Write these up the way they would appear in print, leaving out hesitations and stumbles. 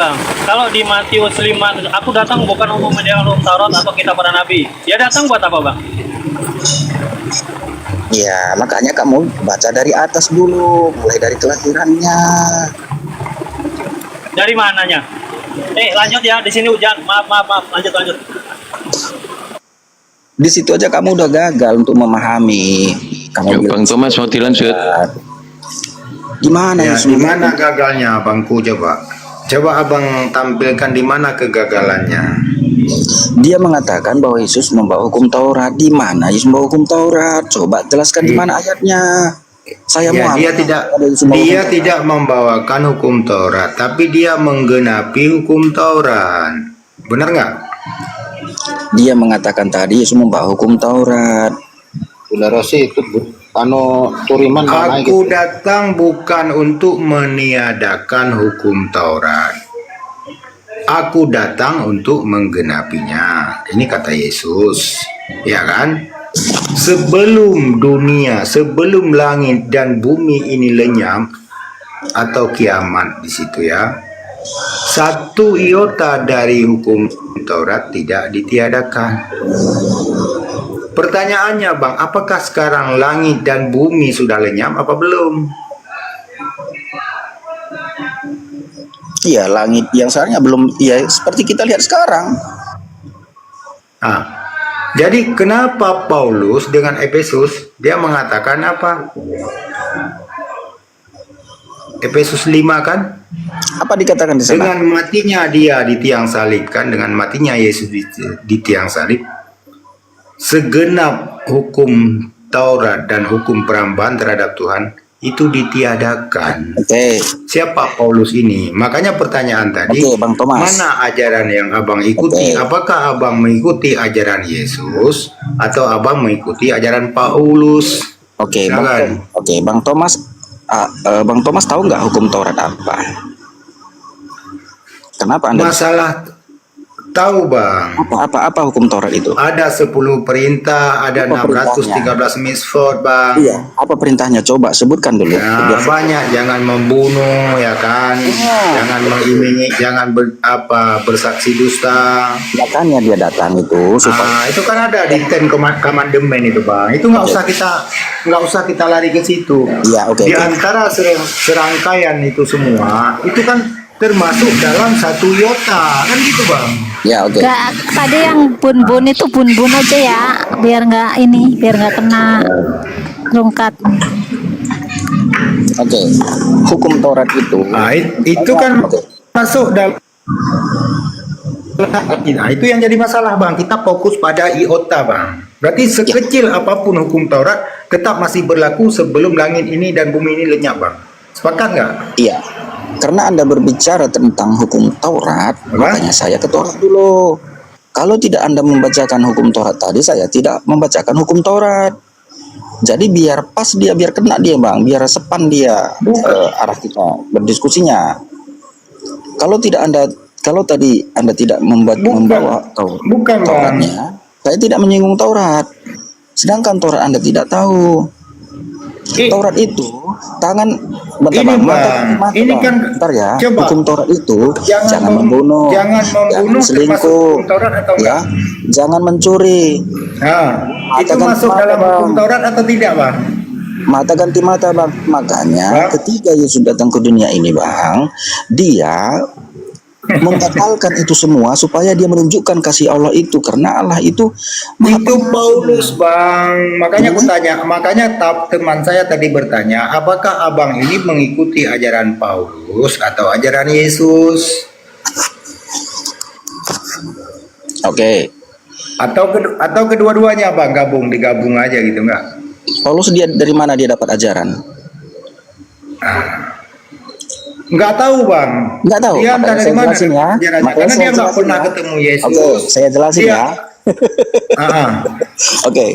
Bang, kalau di Matius 5, aku datang bukan untuk menjalankan hukum Taurat atau kitab para nabi. Dia datang buat apa, Bang? Ya, makanya kamu baca dari atas dulu, mulai dari kelahirannya. Dari mananya? Lanjut ya, di sini hujan. Maaf, lanjut. Di situ aja kamu udah gagal untuk memahami. Kamu Bang Thomas mau dilanjut. Gimana Ya, Yesus? di mana gagalnya abangku coba? Coba abang tampilkan di mana kegagalannya. Dia mengatakan bahwa Yesus membawa hukum Taurat. Di mana Yesus membawa hukum Taurat? Coba jelaskan di mana ayatnya. Saya Ya, mau dia tidak membawakan hukum Taurat, tapi dia menggenapi hukum Taurat. Benar nggak? Dia mengatakan tadi Yesus membawa hukum Taurat. Saudara sih itu turiman mana Aku gitu. datang bukan untuk meniadakan hukum Taurat. Aku datang untuk menggenapinya. Ini kata Yesus, ya kan? Sebelum dunia, sebelum langit dan bumi ini lenyap atau kiamat di situ ya. Satu iota dari hukum Taurat tidak ditiadakan. Pertanyaannya Bang, apakah sekarang langit dan bumi sudah lenyap apa belum? Iya, langit yang seharusnya belum, ya seperti kita lihat sekarang. Nah, jadi kenapa Paulus dengan Efesus dia mengatakan apa? Efesus 5 kan? Apa dikatakan di sana? Dengan matinya dia di tiang salib kan, dengan matinya Yesus di tiang salib, segenap hukum Taurat dan hukum perambahan terhadap Tuhan itu ditiadakan. Oke. Siapa Paulus ini? Makanya pertanyaan tadi, Oke, Bang Thomas. mana ajaran yang abang ikuti? Oke. Apakah abang mengikuti ajaran Yesus atau abang mengikuti ajaran Paulus? Oke, Silakan. Bang Thomas. Bang Thomas tahu nggak hukum Taurat apa? Kenapa Anda Masalah tahu Bang. apa hukum Taurat itu? Ada 10 perintah, ada Apa 613 mitzvot Bang. Iya, apa perintahnya? Coba sebutkan dulu. Ya, banyak, jangan membunuh ya kan, jangan mengiming, jangan bersaksi dusta. Makanya dia datang itu supaya Itu kan ada di Ten Commandment itu Bang. Itu nggak usah kita lari ke situ. Iya, oke. Di antara serangkaian itu semua, itu kan termasuk dalam satu iota kan gitu Bang. Ya, oke. Gak, tadi yang bun-bun itu bun-bun aja ya, biar nggak kena rungkat. Oke. Hukum Taurat itu. Itu kan masuk dalam. Nah, itu yang jadi masalah Bang. Kita fokus pada iota Bang. Berarti sekecil apapun hukum Taurat tetap masih berlaku sebelum langit ini dan bumi ini lenyap Bang. Sepakat nggak? Iya. Karena Anda berbicara tentang hukum Taurat, makanya saya ke Taurat dulu. Kalau tidak Anda membacakan hukum Taurat tadi, saya tidak membacakan hukum Taurat. Jadi biar pas dia, biar kena dia Bang, biar sepan dia arah kita berdiskusinya. Kalau tadi Anda tidak membawa Tauratnya, saya tidak menyinggung Taurat. Sedangkan Taurat Anda tidak tahu. Taurat itu bentar ya. Coba. Hukum Taurat itu jangan membunuh, jangan selingkuh, ya, jangan mencuri. Nah, itu Mata masuk ganti dalam mata, hukum Bang. Taurat atau tidak Bang? Mata ganti mata Bang. Makanya ketika Yesus datang ke dunia ini Bang, dia membatalkan itu semua supaya dia menunjukkan kasih Allah itu, karena Allah itu Itu Paulus Bang. Makanya aku tanya, teman saya tadi bertanya, apakah abang ini mengikuti ajaran Paulus atau ajaran Yesus? Oke. Atau kedua-duanya Bang, digabung aja gitu nggak? Paulus dia dari mana dia dapat ajaran? Nggak tahu Bang. Nggak tahu. Dia Makanya dari saya mana jelasin ya. ajarannya? Makanya Karena saya dia nggak jelasin pernah ya. ketemu Yesus. Oke, saya jelasin Dia- ya. Oke,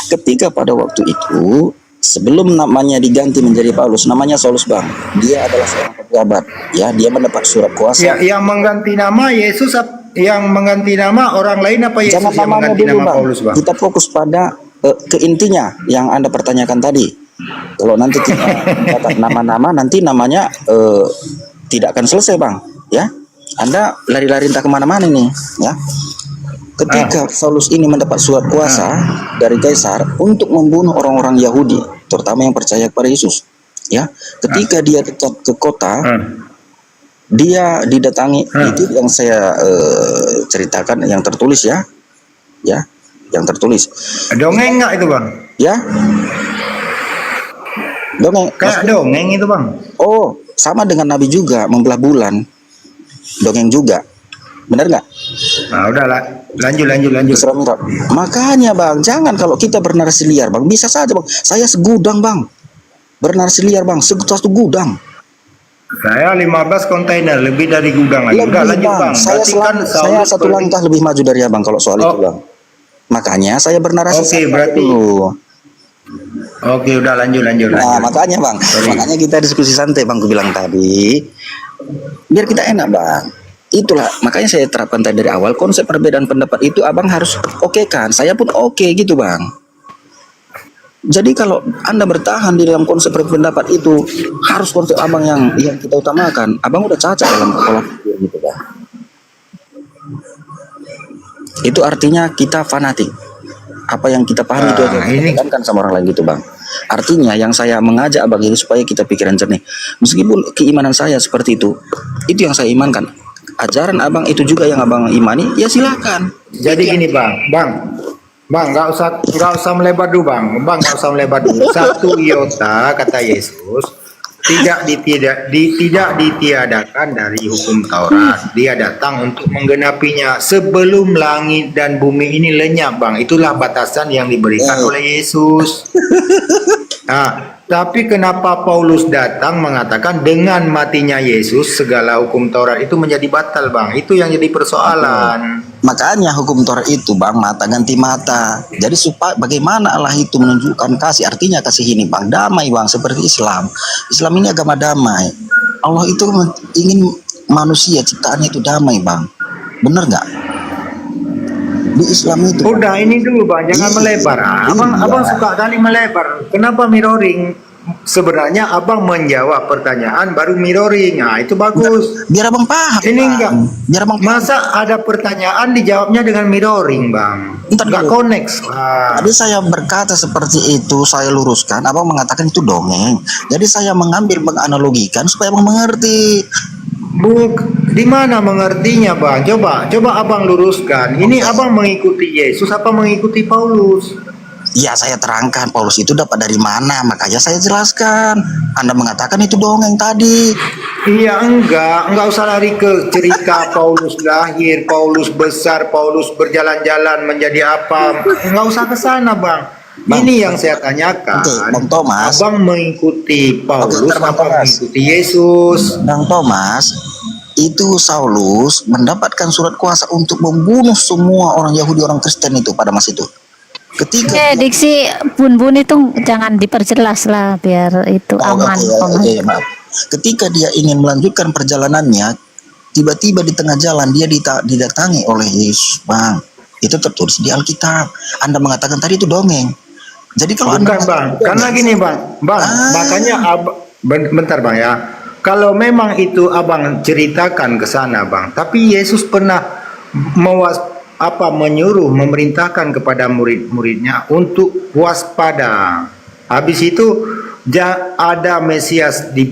ketika pada waktu itu sebelum namanya diganti menjadi Paulus, namanya Saulus Bang. Dia adalah seorang pejabat, ya. Dia mendapat surat kuasa. Yang mengganti nama Yesus, yang mengganti nama orang lain apa Yesus Jangan yang namanya mengganti dulu nama Bang. Paulus Bang? Kita fokus pada ke intinya yang Anda pertanyakan tadi. Kalau nanti kita catat nama-nama, nanti namanya tidak akan selesai Bang, ya. Anda lari-lari entah kemana-mana nih, ya. Ketika Saulus ini mendapat surat kuasa dari Kaisar untuk membunuh orang-orang Yahudi, terutama yang percaya kepada Yesus, ya. Ketika dia dekat ke kota, dia didatangi. Itu yang saya ceritakan, yang tertulis ya, yang tertulis. Dongeng nggak itu bang? Ya, dongeng. Kayak dongeng itu bang. Oh, sama dengan Nabi juga membelah bulan, dongeng juga, benar nggak? Nah udahlah, lanjut. Isra Mi'raj. Makanya bang, jangan kalau kita bernarasi liar bang, bisa saja bang. Saya segudang bang, bernarasi liar bang, satu gudang. Saya 15 kontainer lebih dari gudang lagi. Udah lanjut bang. Saya satu langkah lebih maju dari abang kalau soal itu bang. Makanya saya bernarasi. Oke, berarti. dulu. Oke, udah lanjut. Nah, makanya bang, makanya kita diskusi santai bang, aku bilang tadi, biar kita enak bang. Itulah makanya saya terapkan tadi dari awal, konsep perbedaan pendapat itu abang harus oke kan, saya pun oke gitu bang. Jadi kalau Anda bertahan di dalam konsep pendapat itu, harus konsep abang yang kita utamakan. Abang udah cacat dalam pola pikir gitu bang. Itu artinya kita fanatik. Apa yang kita pahami itu aja kita tekankan sama orang lain gitu bang. Artinya yang saya mengajak abang ini supaya kita pikiran jernih. Meskipun keimanan saya seperti itu yang saya imankan. Ajaran abang itu juga yang abang imani, ya silakan. Jadi gini bang, nggak usah melebar dulu bang, nggak usah melebar dulu. Satu iota kata Yesus tidak ditiadakan dari hukum Taurat. Dia datang untuk menggenapinya sebelum langit dan bumi ini lenyap bang. Itulah batasan yang diberikan oleh Yesus. Nah, tapi kenapa Paulus datang mengatakan dengan matinya Yesus segala hukum Taurat itu menjadi batal bang? Itu yang jadi persoalan. Makanya hukum Taurat itu bang, mata ganti mata. Jadi supaya bagaimana Allah itu menunjukkan kasih, artinya kasih ini bang, damai bang, seperti Islam. Islam ini agama damai. Allah itu ingin manusia ciptaannya itu damai bang. Bener nggak? Di Islam itu. Udah ini dulu bang, jangan melebar. Abang suka kali melebar. Kenapa mirroring? Sebenarnya abang menjawab pertanyaan baru mirroring. Nah itu bagus. Biar abang paham. Ini enggak. Biar abang paham. Masa ada pertanyaan dijawabnya dengan mirroring bang? Enggak connect. Tadi saya berkata seperti itu, saya luruskan. Abang mengatakan itu dongeng. Jadi saya mengambil menganalogikan supaya abang mengerti. Di mana mengertinya bang? Coba abang luruskan. Ini abang mengikuti Yesus apa mengikuti Paulus? Ya saya terangkan Paulus itu dapat dari mana, makanya saya jelaskan. Anda mengatakan itu dongeng tadi. Iya enggak usah lari ke cerita Paulus lahir, Paulus besar, Paulus berjalan-jalan menjadi apa. Enggak usah ke sana bang. Ini yang saya tanyakan. Bang Thomas, abang mengikuti Paulus apa mengikuti Yesus? Bang Thomas, itu Saulus mendapatkan surat kuasa untuk membunuh semua orang Yahudi, orang Kristen itu pada masa itu. Ketika diksi bun-bun itu jangan diperjelas lah biar itu aman. Maaf. Ketika dia ingin melanjutkan perjalanannya, tiba-tiba di tengah jalan dia didatangi oleh Yesus, bang. Itu tertulis di Alkitab. Anda mengatakan tadi itu dongeng. Jadi kalau bukan bang, karena gini bang, makanya bentar bang ya. Kalau memang itu abang ceritakan ke sana bang, tapi Yesus pernah menyuruh, memerintahkan kepada murid-muridnya untuk waspada. Habis itu ada Mesias di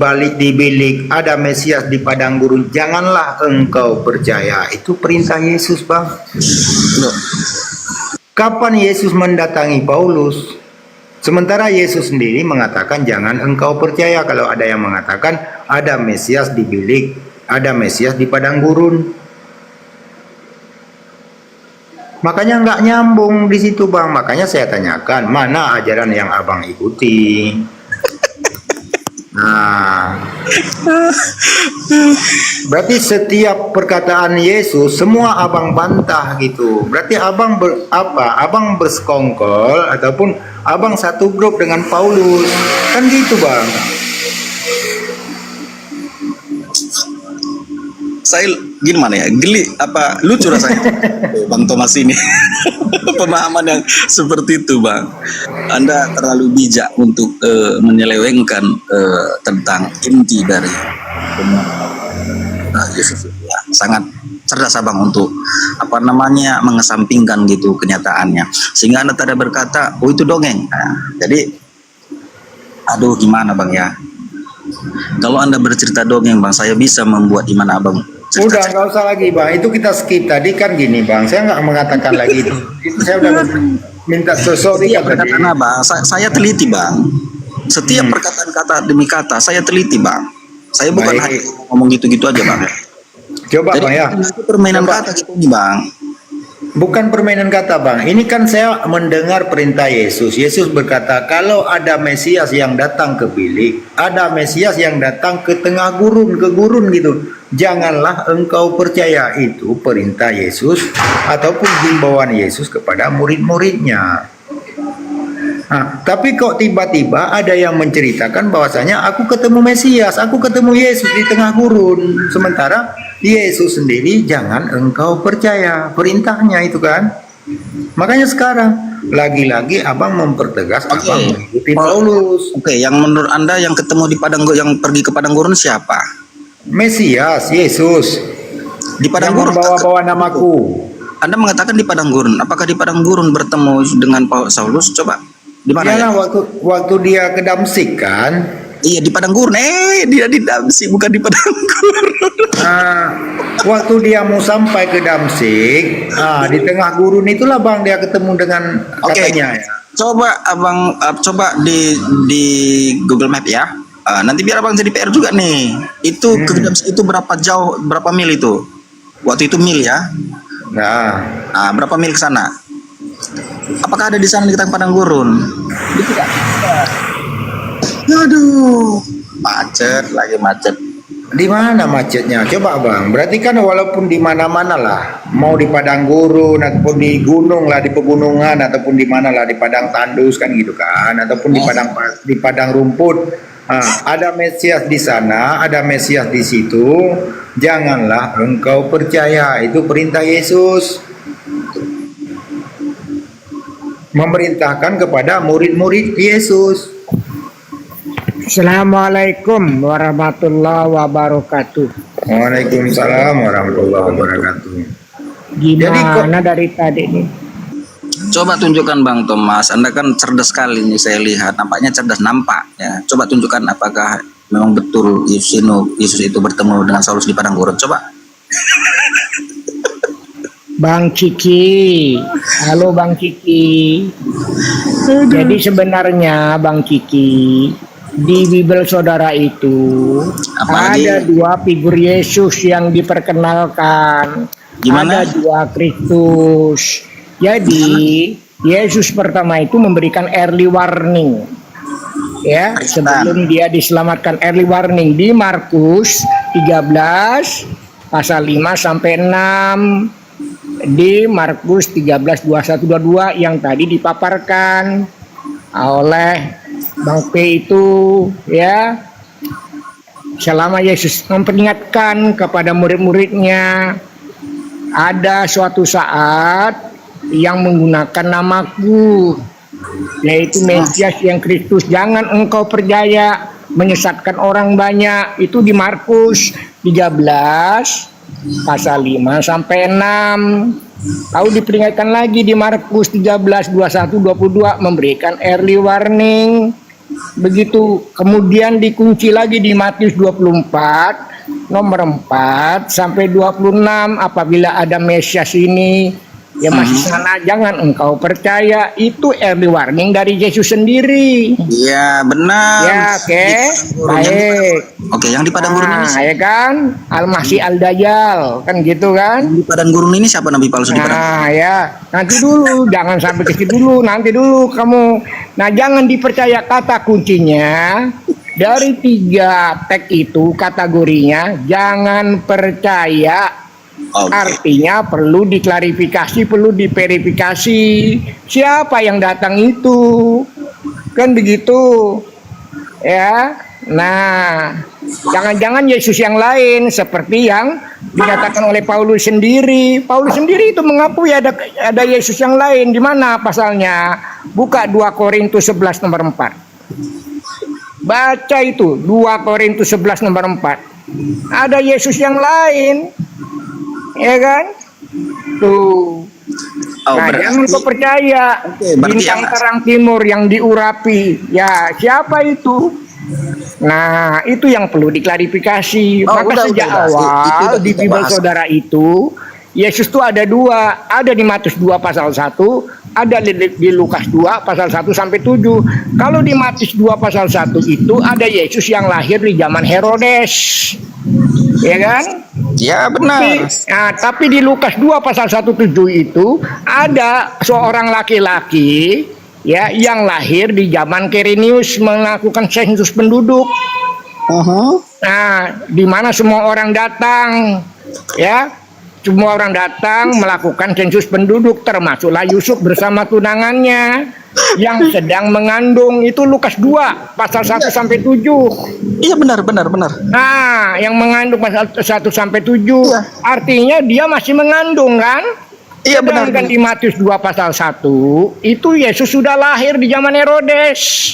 bilik, ada Mesias di padang gurun. Janganlah engkau percaya. Itu perintah Yesus bang. Kapan Yesus mendatangi Paulus? Sementara Yesus sendiri mengatakan jangan engkau percaya. Kalau ada yang mengatakan ada Mesias di bilik, ada Mesias di padang gurun. Makanya nggak nyambung di situ bang. Makanya saya tanyakan mana ajaran yang abang ikuti. Nah, berarti setiap perkataan Yesus semua abang bantah gitu. Berarti abang Abang bersekongkol ataupun abang satu grup dengan Paulus. Kan gitu bang. saya gimana ya, geli apa lucu rasanya Bang Thomas ini. Pemahaman yang seperti itu bang. Anda terlalu bijak untuk menyelewengkan tentang inti dari Yesus. Ya, sangat cerdas abang untuk mengesampingkan gitu kenyataannya, sehingga Anda tidak berkata oh itu dongeng. Nah, jadi aduh gimana bang ya, kalau Anda bercerita dongeng bang, saya bisa membuat iman abang Udah nggak usah lagi bang, itu kita skip. Tadi kan gini bang, saya nggak mengatakan lagi itu saya udah minta sorry Iya, kan tadi. perkataan abang, saya teliti bang. Setiap perkataan kata demi kata saya teliti bang. Saya bukan Baik. hanya ngomong gitu-gitu aja bang. Coba Jadi bang ya, itu permainan Coba. kata gitu nih bang. bukan permainan kata bang. Ini kan saya mendengar perintah Yesus. Yesus berkata kalau ada Mesias yang datang ke bilik, ada Mesias yang datang ke tengah gurun, ke gurun gitu, janganlah engkau percaya. Itu perintah Yesus ataupun himbauan Yesus kepada murid-muridnya. Nah, tapi kok tiba-tiba ada yang menceritakan bahwasanya aku ketemu Mesias, aku ketemu Yesus di tengah gurun. Sementara Yesus sendiri jangan engkau percaya, perintahnya itu kan. Makanya sekarang lagi-lagi abang mempertegas Oke. abang mengikuti Oh. Paulus. Oke, yang menurut Anda yang ketemu di padang yang pergi ke padang gurun siapa? Mesias, Yesus Di padang yang gurun. membawa-bawa namaku. Anda mengatakan di padang gurun. Apakah di padang gurun bertemu dengan Saulus? Coba. Di mana ya? Iyalah waktu dia ke Damsik kan. Iya di padang gurun. Dia di Damsik bukan di padang gurun. Nah, waktu dia mau sampai ke Damsik, di tengah gurun itulah bang dia ketemu dengan Oke. katanya ya. Coba abang coba di Google Map ya. Nanti biar abang jadi PR juga nih. Itu ke Damsik itu berapa jauh, berapa mil itu? Waktu itu mil ya. Nah, Berapa mil ke sana? Apakah ada di sana di padang gurun? Tidak. Aduh, macet lagi macet. di mana macetnya? Coba bang. Berarti kan walaupun di mana-mana lah, mau di padang gurun ataupun di gunung lah, di pegunungan ataupun di mana lah, di padang tandus kan gitu kan, ataupun di padang rumput. Ada Mesias di sana, ada Mesias di situ. Janganlah engkau percaya. Itu perintah Yesus. Memerintahkan kepada murid-murid Yesus. Assalamualaikum warahmatullahi wabarakatuh. Waalaikumsalam warahmatullahi wabarakatuh. Gimana dari tadi nih? Coba tunjukkan Bang Thomas, Anda kan cerdas sekali nih saya lihat, nampaknya cerdas nampak ya. Coba tunjukkan apakah memang betul Yesus itu bertemu dengan Saulus di padang gurun. Coba. Bang Ciki, halo Bang Ciki. Jadi sebenarnya Bang Ciki, di Bible saudara itu Apalagi? ada dua figur Yesus yang diperkenalkan. Gimana? Ada dua Kristus. Jadi Yesus pertama itu memberikan early warning. Ya, sebelum dia diselamatkan, early warning di Markus 13 pasal 5 sampai 6. Di Markus 13 21 22 yang tadi dipaparkan oleh Bang P itu ya, selama Yesus memperingatkan kepada murid-muridnya, ada suatu saat yang menggunakan namaku, yaitu Mesias yang Kristus, jangan engkau percaya, menyesatkan orang banyak. Itu di Markus 13 pasal 5 sampai 6. Lalu diperingatkan lagi di Markus 13 21 22 memberikan early warning. Begitu. Kemudian dikunci lagi di Matius 24 nomor 4 sampai 26, apabila ada Mesias ini ya masih sana, jangan engkau percaya. Itu early warning dari Yesus sendiri. Iya benar. Ya, oke. Baik. Oke, yang di padang gurun ini Ya kan, Al-Masih Al-Dajjal kan gitu kan. di padang gurun ini siapa nabi palsu di padang? Nah ya, nanti dulu, jangan sampai ke situ dulu, nanti dulu kamu. Nah, jangan dipercaya, kata kuncinya dari 3 tag itu, kategorinya jangan percaya. Oke. Artinya perlu diklarifikasi, perlu diverifikasi siapa yang datang itu, kan begitu ya. Nah, jangan-jangan Yesus yang lain seperti yang dinyatakan oleh Paulus sendiri. Paulus sendiri itu mengakui ada Yesus yang lain. Di mana pasalnya? Buka 2 Korintus 11 nomor 4. Baca itu 2 Korintus 11 nomor 4. Ada Yesus yang lain. Ya kan? Tuh. Oh, Nah, berarti- jangan kau percaya berarti bintang yang- terang timur yang diurapi. Ya, siapa itu? Nah, itu yang perlu diklarifikasi. Oh, Maka udah, sejak udah. awal Itu udah di kita Bible bahas. saudara itu, Yesus itu ada dua. Ada di Matius 2 pasal 1, ada di Lukas 2 pasal 1 sampai 7. Kalau di Matius 2 pasal 1 itu ada Yesus yang lahir di zaman Herodes. Ya kan? Ya Tapi, benar. tapi di Lukas 2 pasal 17 itu ada seorang laki-laki ya yang lahir di zaman Quirinius melakukan sensus penduduk. Nah, di mana semua orang datang ya, semua orang datang melakukan sensus penduduk, termasuklah Yusuf bersama tunangannya yang sedang mengandung. Itu Lukas 2 pasal 1 sampai 7. Iya benar. Nah, yang mengandung pasal 1 sampai 7. Iya. Artinya dia masih mengandung kan? Iya benar. Sedangkan di Matius 2 pasal 1 itu Yesus sudah lahir di zaman Herodes.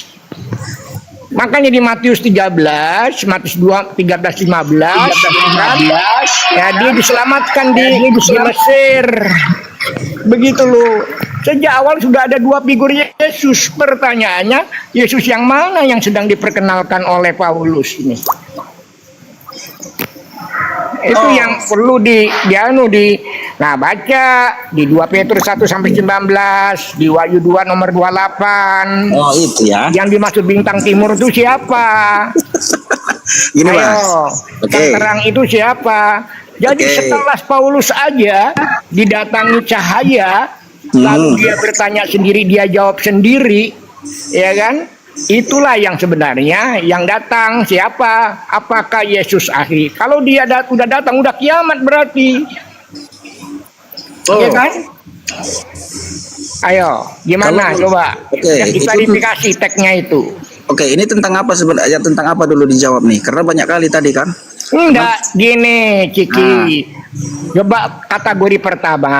Makanya di Matius 13, Matius 2 13 15, ya dia diselamatkan di Mesir. Begitu loh. Sejak awal sudah ada dua figur Yesus. Pertanyaannya, Yesus yang mana yang sedang diperkenalkan oleh Paulus ini? Itu yang perlu nah baca di 2 Petrus 1 sampai 19, di Wahyu 2 nomor 28. Oh itu ya. Yang dimaksud bintang timur itu siapa? Gini Ayo, Mas. Oke. yang terang itu siapa? Jadi Oke. setelah Paulus aja didatangi cahaya, lalu dia bertanya sendiri, dia jawab sendiri, ya kan? Itulah yang sebenarnya yang datang siapa? Apakah Yesus akhir? Kalau dia udah datang, udah kiamat berarti. Ya kan? Ayo, gimana Kalau- coba? Oke, Yang diklarifikasi teksnya itu. Oke, ini tentang apa sebenarnya? Tentang apa dulu dijawab nih? Karena banyak kali tadi kan. Enggak, gini Ciki. Coba kategori pertama,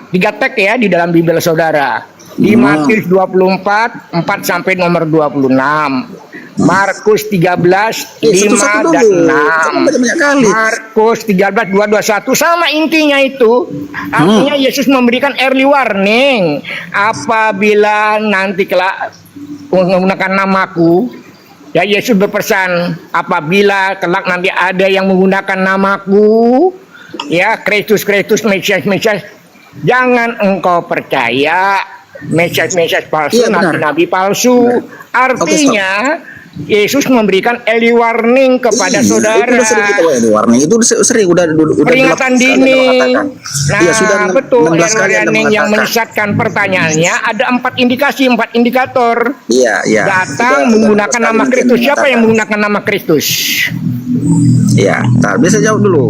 3 teks ya di dalam Bible saudara. Di Matius 24, 4 sampai nomor 26. Markus 13, Eh, 5 satu-satu dan dulu. 6. Jangan banyak-banyak kali. Markus 13, 2, 21. Sama intinya itu. Artinya Yesus memberikan early warning. Apabila nanti kelak menggunakan namaku, ya Yesus berpesan, apabila kelak nanti ada yang menggunakan namaku, ya Kristus, Mesias, jangan engkau percaya Mesias palsu, Iya, benar. nabi palsu. Artinya Yesus memberikan early warning kepada saudara. Itu udah sering kita warning. Itu sering udah Peringatan 8 kali dini. Anda mengatakan. Nah, Iya, sudah betul. 16 kali Anda Warning yang mengatakan. menyesatkan pertanyaannya ada 4 indikasi, 4 indikator. Iya. Datang Sudah menggunakan 16 nama kali Kristus. Anda Siapa yang mengatakan. menggunakan nama Kristus? Iya, bisa jawab dulu.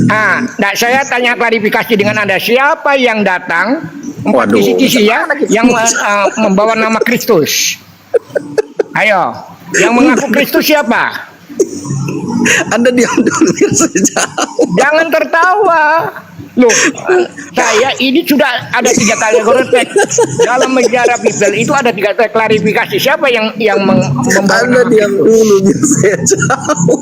Nah, saya tanya klarifikasi dengan Anda. Siapa yang datang? 4 Waduh, kisi-kisi ya, yang membawa nama Kristus. Ayo, yang mengaku Kristus siapa? Anda diam dulu biar saya jawab. Jangan tertawa. Loh, saya ini sudah ada 3 kali koreksi dalam sejarah Bible itu ada 3 kali klarifikasi. Siapa yang membawa Anda nama diam Kristus? dulu biar saya jawab.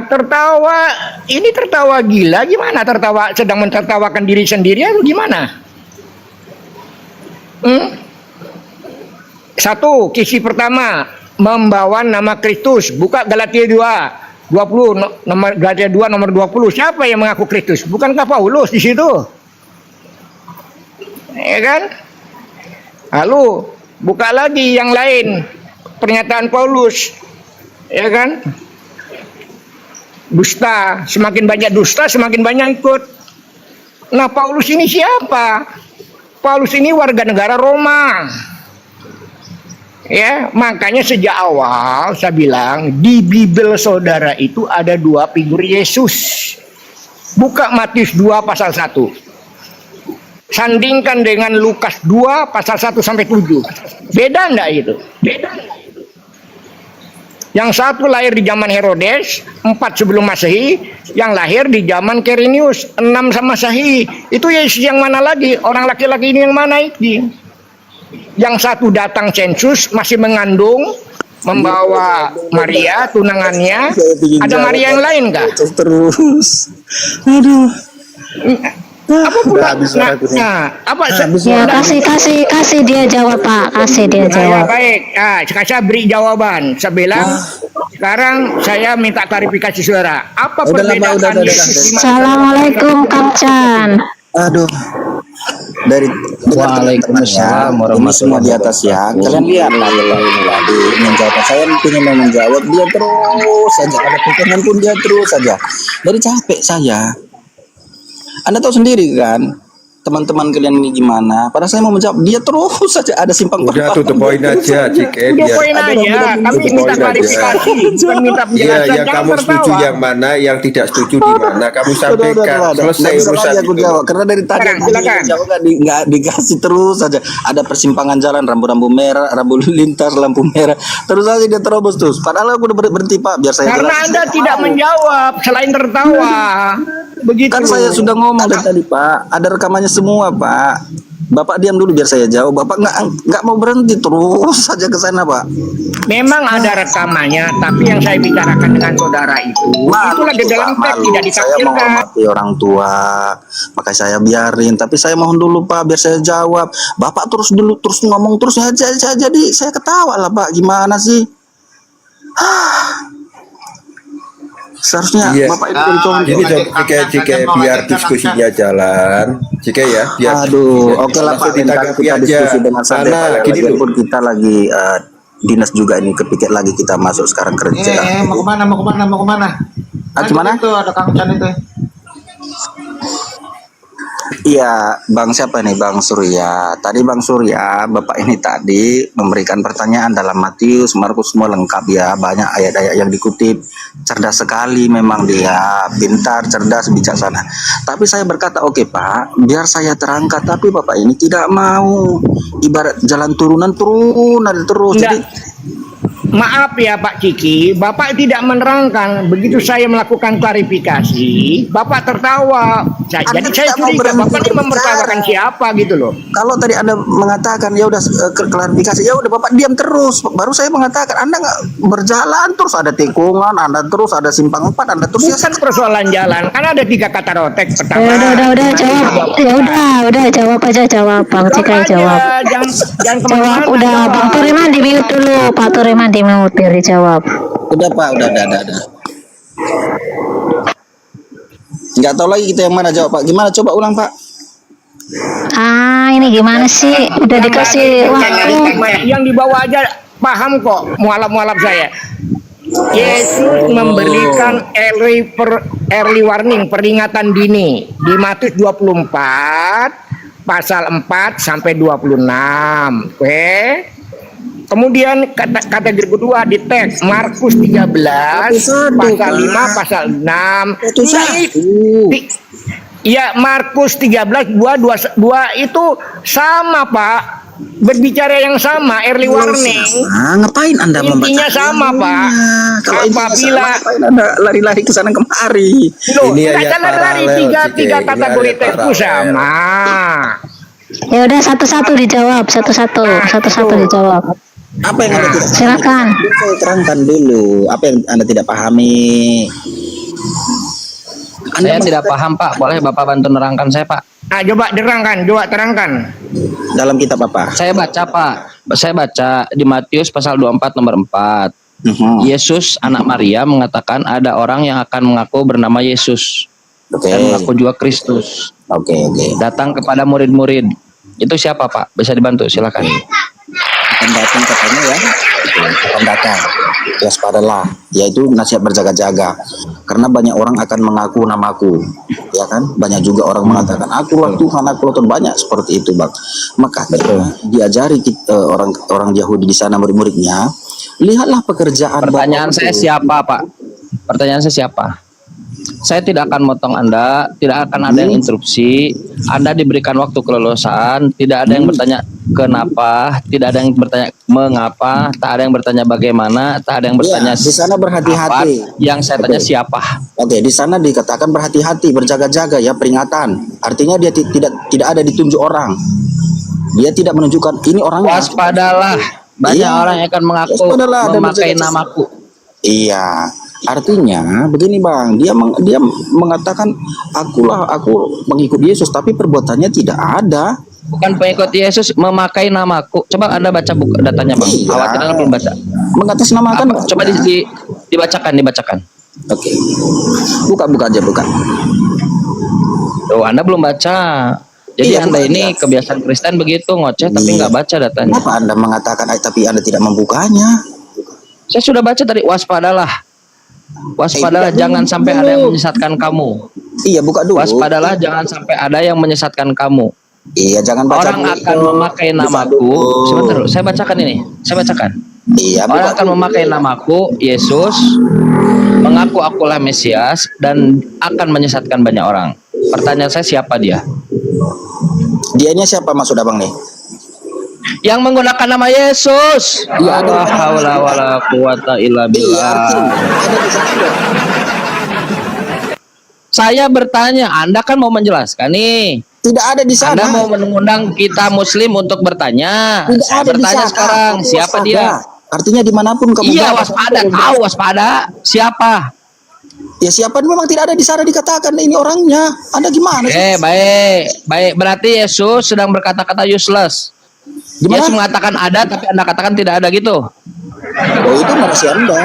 Tertawa, ini tertawa gila gimana? Tertawa sedang mentertawakan diri sendiri atau gimana? Satu, kisi pertama membawa nama Kristus. Buka Galatia 20 nomor Galatia 2 nomor 20. Siapa yang mengaku Kristus? Bukankah Paulus di situ? Ya kan? Lalu buka lagi yang lain. Pernyataan Paulus. Ya kan? Dusta, semakin banyak dusta semakin banyak ikut. Nah, Paulus ini siapa? Paulus ini warga negara Roma. Ya, makanya sejak awal saya bilang di Bible saudara itu ada 2 figur Yesus. Buka Matius 2 pasal 1. Sandingkan dengan Lukas 2 pasal 1 sampai 7. Beda enggak itu? Beda. Yang satu lahir di zaman Herodes 4 sebelum Masehi, yang lahir di zaman Quirinius 6 sama Masehi. Itu Yesus yang mana lagi? Orang laki-laki ini yang mana itu? Yang satu datang sensus masih mengandung, membawa Maria tunangannya. Ada Maria yang lain kah? Terus. Aduh. Apa pula? Udah habis waktu nih. Apa? Ya kasih dia jawab Pak, kasih dia Ya, jawab. baik. Saya beri jawaban. Saya bilang sekarang saya minta klarifikasi saudara. Apa Udah lah, Pak, perbedaan udah. Yesus? Assalamualaikum Kang Chan. Aduh. Dari Waalaikumsalam ini semua di atas ya. Kalian lihat lah ini lagi menjawab. Saya ingin menjawab dia terus saja. Ada pertanyaan pun dia terus saja. Dari capek saya. Anda tahu sendiri kan, teman-teman kalian ini gimana? Padahal saya mau menjawab, dia terus saja ada simpang Udah tutup poin aja, Cike. Udah Biar poin aja. Kami tutup minta poin aja. klarifikasi, bukan minta Iya, penjelasan. yang Jangan kamu setuju tertawa. yang mana, yang tidak setuju di mana, kamu sampaikan. Selesai Nggak bisa urusan lagi aku itu. jawab karena dari tadi Silakan. aku jawab nggak dikasih terus saja. Ada persimpangan jalan, rambu-rambu merah, rambu lintas, lampu merah. Terus aja dia terobos terus. Padahal aku udah berhenti Pak, biar saya Karena jelasin. Anda tidak menjawab selain tertawa. Begitu. Kan saya sudah ngomong dari tadi Pak, ada rekamannya semua Pak. Bapak diam dulu biar saya jawab. Bapak nggak mau berhenti terus saja ke sana Pak. Memang ada rekamannya, tapi yang saya bicarakan dengan saudara itulah di dalam teks tidak Saya ditafsirkan. menghormati orang tua, makanya saya biarin. Tapi saya mohon dulu Pak, biar saya jawab. Bapak terus ngomong terus jadi saya ketawa lah Pak. Gimana sih? Seharusnya Iya. Bapak itu jadi contoh. Ini Cike, biar diskusinya jalan. Cike ya, biar Aduh, oke lah langsung Pak, ntar ditanggapi kita aja. diskusi dengan santai Karena Pak. gini Lagian loh. pun kita lagi dinas juga ini, kepikir lagi kita masuk sekarang kerja. Mau kemana? Gimana? Itu ada Kang Chan itu. Iya, Bang siapa nih? Bang Surya. Tadi Bang Surya, Bapak ini tadi memberikan pertanyaan dalam Matius, Markus semua lengkap ya. Banyak ayat-ayat yang dikutip. Cerdas sekali memang dia, pintar, cerdas, bijaksana. Tapi saya berkata, oke Pak, biar saya terangkat. Tapi Bapak ini tidak mau. Ibarat jalan turunan terus. Enggak. Jadi Maaf ya Pak Ciki, Bapak tidak menerangkan. Begitu saya melakukan klarifikasi, Bapak tertawa. Jadi saya tidak mau curiga berhenti Bapak ini berbicara. mempertawakan siapa gitu loh. kalau tadi Anda mengatakan ya udah klarifikasi, ya udah Bapak diam terus. Baru saya mengatakan Anda nggak berjalan terus, ada tikungan, Anda terus ada simpang 4, Anda terus ya. Bukan persoalan jalan, kan ada 3 kata rotek. Pertama, Udah jawab. Ya udah jawab aja jawab Bang Cika jawab. Jangan Jawab kemana-mana. udah jawab. Bang Turiman di mute dulu. Pak Turiman di mute biar dijawab. Udah Pak, udah. Nggak tahu lagi kita yang mana jawab Pak. Gimana coba ulang Pak? Ini gimana sih? Udah dikasih waktu. Yang di bawah aja paham kok mualaf-mualaf saya. Yesus memberikan early warning, peringatan dini di Matius 24 pasal 4 sampai 26. Oke. Kemudian kategori kedua di teks Markus 13 pasal 5 pasal 6. Iya, Markus 13 dua itu sama Pak. Berbicara yang sama, early warning. Ngapain Anda membaca? Intinya sama Pak. Kalau intinya Apabila sama, ngapain Anda lari-lari ke sana kemari? Loh, Ini tidak ayat salah dari paralel, tiga Cike. Ini kategori ayat teksku paralel. sama. Ya udah satu-satu dijawab, satu-satu dijawab. Apa yang Anda tidak Silakan. Biar saya terangkan dulu. Apa yang Anda tidak pahami? Saya tidak paham Pak, boleh Bapak bantu nerangkan saya Pak? Coba terangkan. Dalam kitab apa? Saya baca Pak, saya baca di Matius pasal 24 nomor 4. Yesus anak Maria mengatakan ada orang yang akan mengaku bernama Yesus Oke. dan mengaku juga Kristus. Oke. Datang kepada murid-murid. Itu siapa Pak? Bisa dibantu silakan. Akan datang katanya ya. Akan datang. Waspadalah, yaitu nasihat berjaga-jaga. Karena banyak orang akan mengaku namaku, ya kan? Banyak juga orang mengatakan akulah Tuhan, akulah Tuhan, banyak seperti itu, Bang. Maka diajari orang Yahudi di sana murid-muridnya, lihatlah pekerjaan. Pertanyaan Bapak saya itu. siapa Pak? Pertanyaan saya siapa? Saya tidak akan motong Anda, tidak akan ada yang interupsi. Anda diberikan waktu kelulusan, tidak ada yang bertanya kenapa, tidak ada yang bertanya mengapa, tak ada yang bertanya bagaimana, tak ada yang bertanya Ya, di sana berhati-hati. apa. Yang saya tanya siapa? Oke, di sana dikatakan berhati-hati, berjaga-jaga ya, peringatan. Artinya dia tidak ada ditunjuk orang. Dia tidak menunjukkan ini orangnya. Waspadalah, banyak Iya. orang yang akan mengaku Waspadalah, ada memakai berjaga-jaga. namaku. Iya. Artinya begini bang, dia mengatakan aku mengikut Yesus, tapi perbuatannya tidak ada. Bukan pengikut Yesus, memakai namaku. Coba Anda baca buku datanya bang. Iya. Awak tidak belum baca. Mengatasnamakan. Apa? Coba dibacakan. Oke, buka aja buka. Tuh, Anda belum baca. Jadi Iya, Anda bukan, ini iya. kebiasaan Kristen begitu ngoceh tapi Iya. nggak baca datanya. Kenapa Anda mengatakan tapi Anda tidak membukanya? Saya sudah baca tadi, waspadalah. Waspadalah, buka jangan dulu. sampai ada yang menyesatkan kamu. Iya, buka dulu. Waspadalah, jangan sampai ada yang menyesatkan kamu. Iya, jangan baca Orang dulu. akan memakai Buka namaku. dulu. Sebentar, saya bacakan ini. Saya bacakan. Iya, Orang buka akan dulu. memakai namaku, Yesus, mengaku akulah Mesias, dan akan menyesatkan banyak orang. Pertanyaan saya, siapa dia? Dianya siapa maksud abang nih? Yang menggunakan nama Yesus. Iya, ada. La haula wala quwata illa Iya, billah. artinya ada di sana. Saya bertanya, Anda kan mau menjelaskan nih. Tidak ada di sana. Anda mau mengundang kita Muslim untuk bertanya. Tidak Saya ada di bertanya sana. sekarang, Tapi siapa waspada. dia? Artinya dimanapun kamu Iya, berada, waspada. kamu Tahu waspada. Siapa? Ya siapa memang tidak ada di sana dikatakan ini orangnya. Anda gimana sih? Baik. Berarti Yesus sedang berkata-kata useless. Gimana? Yesus mengatakan ada, tapi Anda katakan tidak ada gitu. Oh, itu narasi Anda.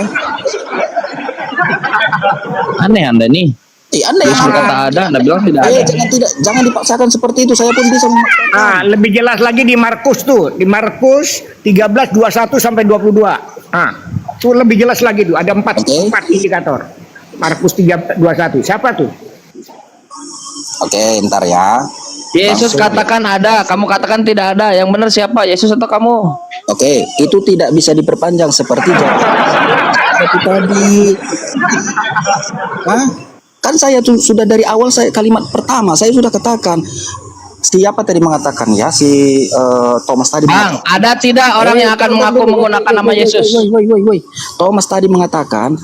Aneh Anda nih. Anda Yesus berkata ada, Anda bilang tidak ada. jangan dipaksakan seperti itu. Saya pun bisa memaksakan. Lebih jelas lagi di Markus tuh, di Markus 13:21 sampai 22. Tuh lebih jelas lagi tuh, ada empat indikator. Markus 13:21. Siapa tuh? Oke, ntar ya. Yesus Langsung. katakan ada, kamu katakan tidak ada. Yang benar siapa? Yesus atau kamu? Oke, itu tidak bisa diperpanjang seperti tadi. Hah? Kan saya tuh sudah dari awal kalimat pertama saya sudah katakan. Siapa tadi mengatakan ya si Thomas tadi Bang, ada tidak orang yang akan mengaku menggunakan nama Yesus? Woi. Thomas tadi mengatakan,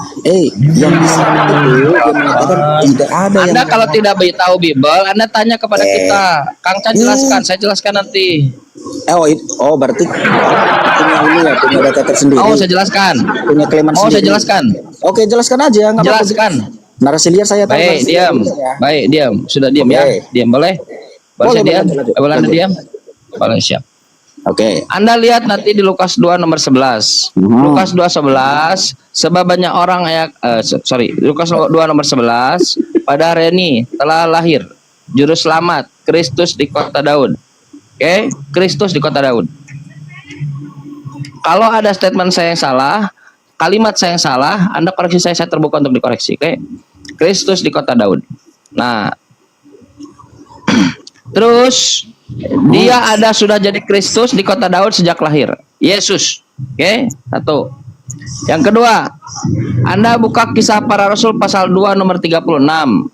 yang bisa itu dia mengatakan tidak ada yang Anda kalau tidak tahu Bible, Anda tanya kepada kita. Kang Chan jelaskan, saya jelaskan nanti. berarti punya ini ya, punya data tersendiri. Mau saya jelaskan? Punya klaiman Mau saya sendiri. jelaskan? Oke, jelaskan aja, nggak apa-apa. Jelaskan. Narasi liar saya tahu. Baik, narasi diam. liar ya. Baik, diam. Sudah diam Oke. ya. Diam boleh? Boleh saya diam? lanjut. Boleh Anda diam? Boleh, siap. Oke. Anda lihat nanti di Lukas 2 nomor 11. Lukas 2:11, sebab banyak orang Lukas 2 nomor 11, pada hari ini telah lahir juru selamat Kristus di kota Daud. Oke, Kristus di kota Daud. Kalau ada statement saya yang salah, kalimat saya yang salah, Anda koreksi saya terbuka untuk dikoreksi. Oke. Kristus di kota Daud. Nah, terus dia sudah jadi Kristus di kota Daud sejak lahir. Yesus. Oke, satu. Yang kedua, Anda buka Kisah Para Rasul pasal 2 nomor 36.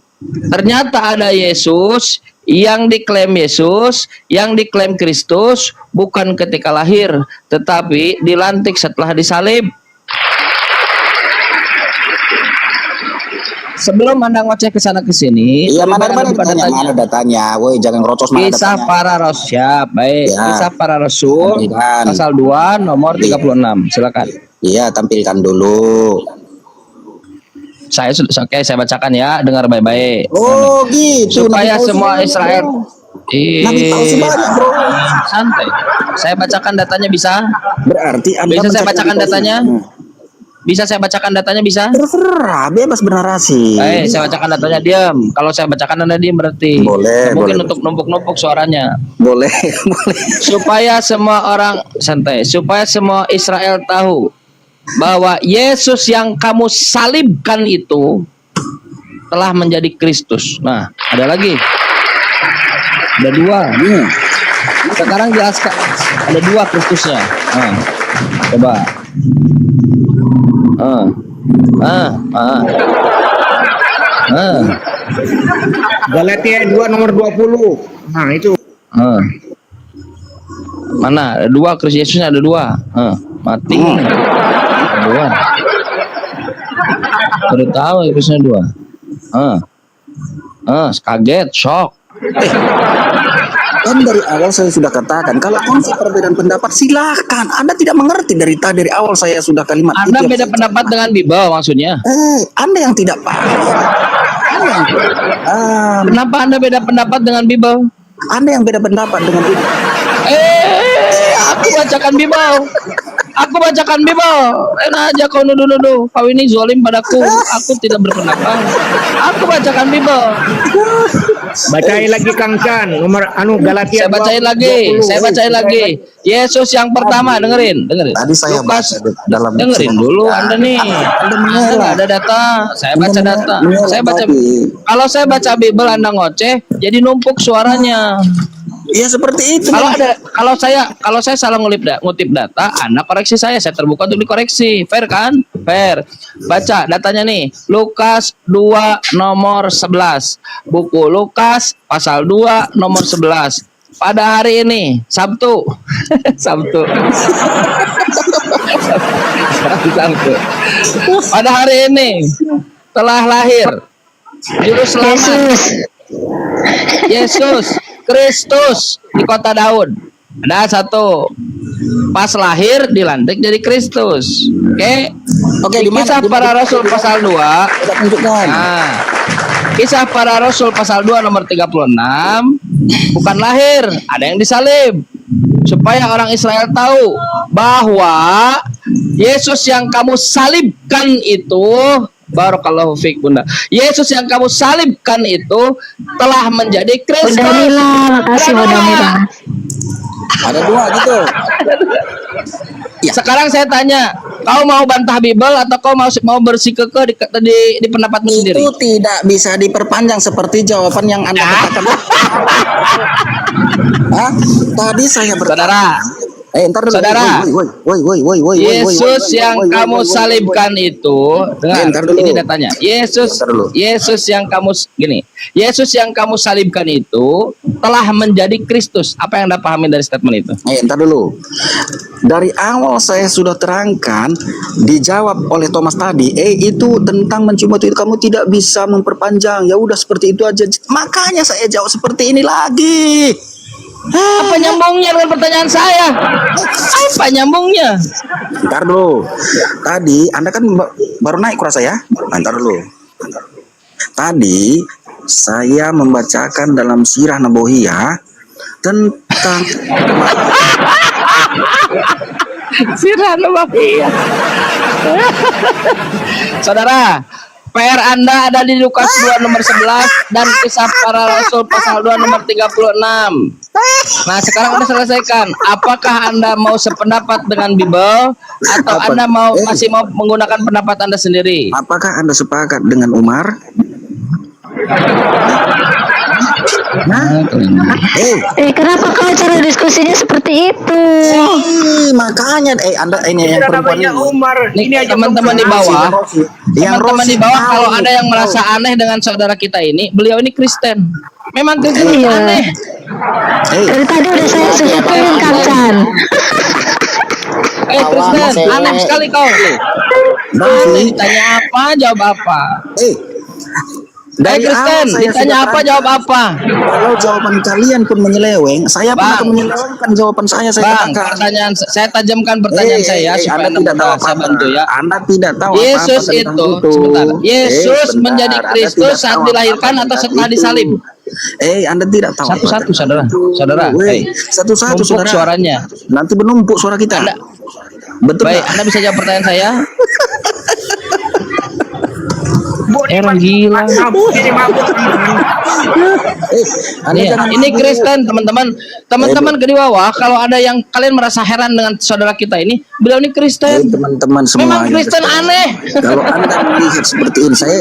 Ternyata ada Yesus, yang diklaim Kristus bukan ketika lahir, tetapi dilantik setelah disalib. Sebelum Anda ngoceh ke sana ke sini, Iya, mana datanya. datanya? Woi, jangan rocos mana Kisah datanya. Para Rasul, siap, baik. Ya. Kisah Para Rasul Tampilkan. pasal 2 nomor 36. Silakan. Iya, tampilkan dulu. Saya bacakan ya, dengar baik-baik. Oh, gitu. Supaya Nabi tahu semua semuanya, Israel bro. Nabi tahu semuanya, bro. santai. Saya bacakan datanya bisa? Berarti Anda Bisa saya mencari bacakan tahu datanya? semuanya. Bisa saya bacakan datanya bisa? Terserah, bebas bernarasi. Saya bacakan datanya, diam. Kalau saya bacakan Anda diam berarti. Boleh, Mungkin boleh. untuk numpuk-numpuk suaranya. Boleh, boleh. Supaya semua orang santai, supaya semua Israel tahu bahwa Yesus yang kamu salibkan itu telah menjadi Kristus. Nah, ada lagi. Ada dua. Sekarang jelaskan. Ada dua Kristusnya. Nah, coba. Galatia 2 nomor 20. Nah, itu. Mana? Ada dua, Kristus Yesusnya ada dua. Mati. Ada dua. Baru tahu Kristusnya dua. Kaget, shock. Kan dari awal saya sudah katakan, kalau konsep perbedaan pendapat silakan. Anda tidak mengerti dari awal saya sudah kalimat Anda itu yang beda saya pendapat dengan Bible maksudnya. Anda yang tidak paham. Anda yang tidak paham. Kenapa Anda beda pendapat dengan Bible? Anda yang beda pendapat dengan itu. Aku bacakan Bible. Aku bacakan Bible. Enak aja kau nuduh-nuduh. Kau ini zolim padaku. Aku tidak berpendapat. Aku bacakan Bible. Bacain lagi Kang Chan, nomor Galatia. Saya bacain lagi. 20. Saya bacain lagi. Yesus yang pertama, dengerin. Tadi saya Lukas, baca dalam dengerin dulu Anda nih. Anda Anda mengelak. nggak ada data. Saya baca Anda data. mengelak Saya baca. tadi. Kalau saya baca Bible Anda ngoceh, jadi numpuk suaranya. Ya seperti itu. Kalau saya salah ngutip data, Anda koreksi saya terbuka untuk dikoreksi. Fair kan? Fair. Baca datanya nih. Lukas 2 nomor 11. Buku Lukas pasal 2 nomor 11. Pada hari ini, Sabtu. Sabtu. Sabtu. Pada hari ini telah lahir juru selamat Yesus Kristus di kota Daud. Ada satu. Pas lahir dilantik jadi Kristus. Oke. Di mana? Kisah para Rasul pasal 2. Kita tunjukkan. Nah, Kisah para Rasul pasal 2 nomor 36. Bukan lahir, ada yang disalib. Supaya orang Israel tahu bahwa Yesus yang kamu salibkan itu, barakallahu fiik Bunda, Yesus yang kamu salibkan itu telah menjadi Kristus. Bunda Mila, makasih Bunda Mila. Ada dua gitu. Ya. Sekarang saya tanya, kau mau bantah Bible atau kau mau bersikukuh di pendapatmu sendiri? Itu tidak bisa diperpanjang seperti jawaban yang Anda katakan. Hah? Tadi saya Saudara, Entar dulu. Saudara. Woi. Yesus yang kamu salibkan itu, Entar dulu. ini datanya. Yesus yang kamu Yesus yang kamu salibkan itu telah menjadi Kristus. Apa yang Anda pahami dari statement itu? Entar dulu. Dari awal saya sudah terangkan, dijawab oleh Thomas tadi, itu tentang mencium batu itu kamu tidak bisa memperpanjang. Ya udah seperti itu aja. Makanya saya jawab seperti ini lagi. Apa nyambungnya dengan pertanyaan saya? Apa nyambungnya? Ntar dulu. Tadi Anda kan baru naik kurasa ya? Ntar dulu. Tadi saya membacakan dalam Sirah Nabawiyah tentang Sirah Nabawiyah. Saudara, PR Anda ada di Lukas 2 nomor 11 dan Kisah Para Rasul pasal 2 nomor 36. Nah, sekarang Anda selesaikan. Apakah Anda mau sependapat dengan Bible atau Anda masih mau menggunakan pendapat Anda sendiri? Apakah Anda sepakat dengan Umar? Kenapa kau cara diskusinya seperti itu? Makanya Anda ini yang perempuan ini. Umar. Nih, teman-teman di bawah, teman-teman di bawah, kalau ada yang merasa aneh dengan saudara kita ini, beliau ini Kristen. Memang Kristen itu aneh. Dari tadi udah saya susutin Kang Chan. Kristen, aneh sekali kau. Aneh, ditanya apa, jawab apa. Kristen, ditanya apa, jawab apa. Kalau jawaban kalian pun menyeleweng, saya pun akan menyelewengkan jawaban saya. Bang, pertanyaan saya tajamkan pertanyaan saya supaya Anda tidak tahu saya bantu ya. Anda tidak tahu Yesus apa-apa tentang itu, sebentar. Yesus sebentar. menjadi Anda Kristus tidak saat tahu dilahirkan apa-apa atau setelah tentang itu. disalib? Anda tidak tahu. Satu-satu, saudara. Satu-satu, Numpuk saudara. suaranya. Nanti menumpuk suara kita. Betul. Baik, Anda bisa jawab pertanyaan saya? Orang gila. Ini Kristen, teman-teman. Teman-teman ke di bawah, kalau ada yang kalian merasa heran dengan saudara kita ini, beliau ini Kristen. Teman-teman semua. Memang Kristen aneh. Kalau Anda melihat seperti ini, saya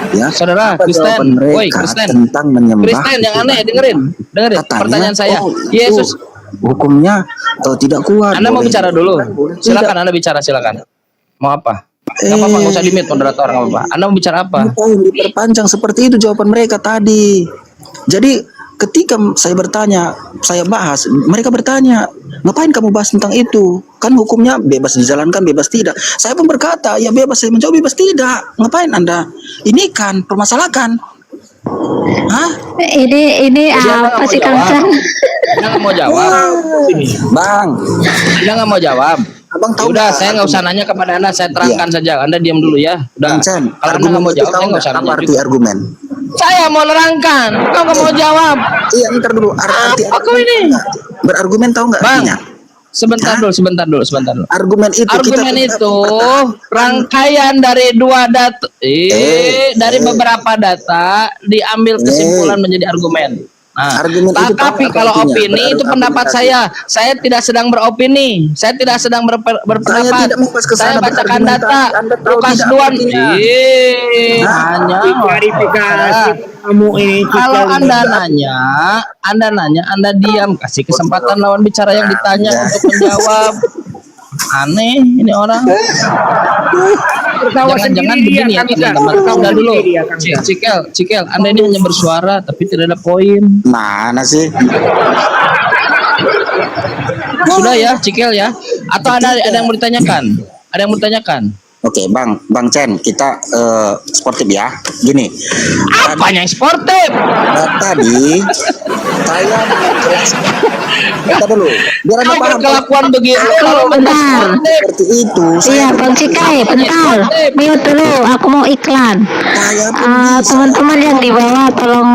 ya, saudara Kristen, woi Kristen, tentang menyembah Kristen yang aneh, dengerin katanya, pertanyaan saya. Yesus, hukumnya tidak kuat. Anda mau bicara dulu? Silakan Anda bicara, silakan. Mau apa? Gak apa-apa, nggak usah di-mute moderator, nggak apa-apa. Anda mau bicara apa? Diperpanjang seperti itu jawaban mereka tadi. Jadi ketika saya bertanya, saya bahas, mereka bertanya, ngapain kamu bahas tentang itu? Kan hukumnya bebas dijalankan, bebas tidak. Saya pun berkata, ya bebas saya menjawab, bebas tidak. Ngapain Anda? Ini kan permasalahkan. Hah? Ini Jadi Anda nggak apa mau sih Kang jawab? Chan? Anda nggak mau jawab. Bang, Anda nggak mau jawab. abang Ya tahu udah, nggak saya nggak usah nanya kepada Anda, saya terangkan saja. Anda diam dulu ya. Udah. Bang Chan, Kalau Anda argumen nggak mau itu jawab, tahu saya nggak usah nggak apa nanya arti juga. argumen? Saya mau nerangkan, kau nggak mau jawab. Iya, ntar dulu. Arti Apa kau ini? berargumen tahu nggak Bang, artinya? sebentar dulu, sebentar dulu, sebentar dulu. Argumen itu Argumen kita itu rangkaian dari dua data, dari eh. beberapa data diambil kesimpulan menjadi argumen. Nah, Argumen itu tapi tahu apa kalau artinya? opini itu pendapat Berargumentasi. saya tidak sedang beropini, saya tidak sedang berpendapat. tidak membahas ke Saya sana bacakan data berargumentasi. Anda tahu Lukas tidak 2. artinya? Hanya Klarifikasi kamu ini. kalau Cicil. Anda nanya, Anda diam, kasih kesempatan lawan bicara yang ditanya Ya. untuk menjawab. Aneh ini orang. Tertawa Jangan-jangan sendiri dia, begini ya Kang Chan. teman-teman. Tertawa Udah dulu. sendiri dia, Kang Chan. Cikel, Anda ini hanya bersuara tapi tidak ada poin. Mana sih? Sudah ya, Cikel ya. Atau ada yang mau ditanyakan? Ada yang mau ditanyakan? Oke, Bang Chen, kita sportif ya. Gini, Apanya yang sportif? tadi saya menjelaskan. Kita dulu, biar Anda Kau paham. berkelakuan begitu kalau Bentar. Seperti itu. Iya Bang Cikai, bentar. Mute dulu, aku mau iklan. Saya pun bisa. Teman-teman yang di bawah tolong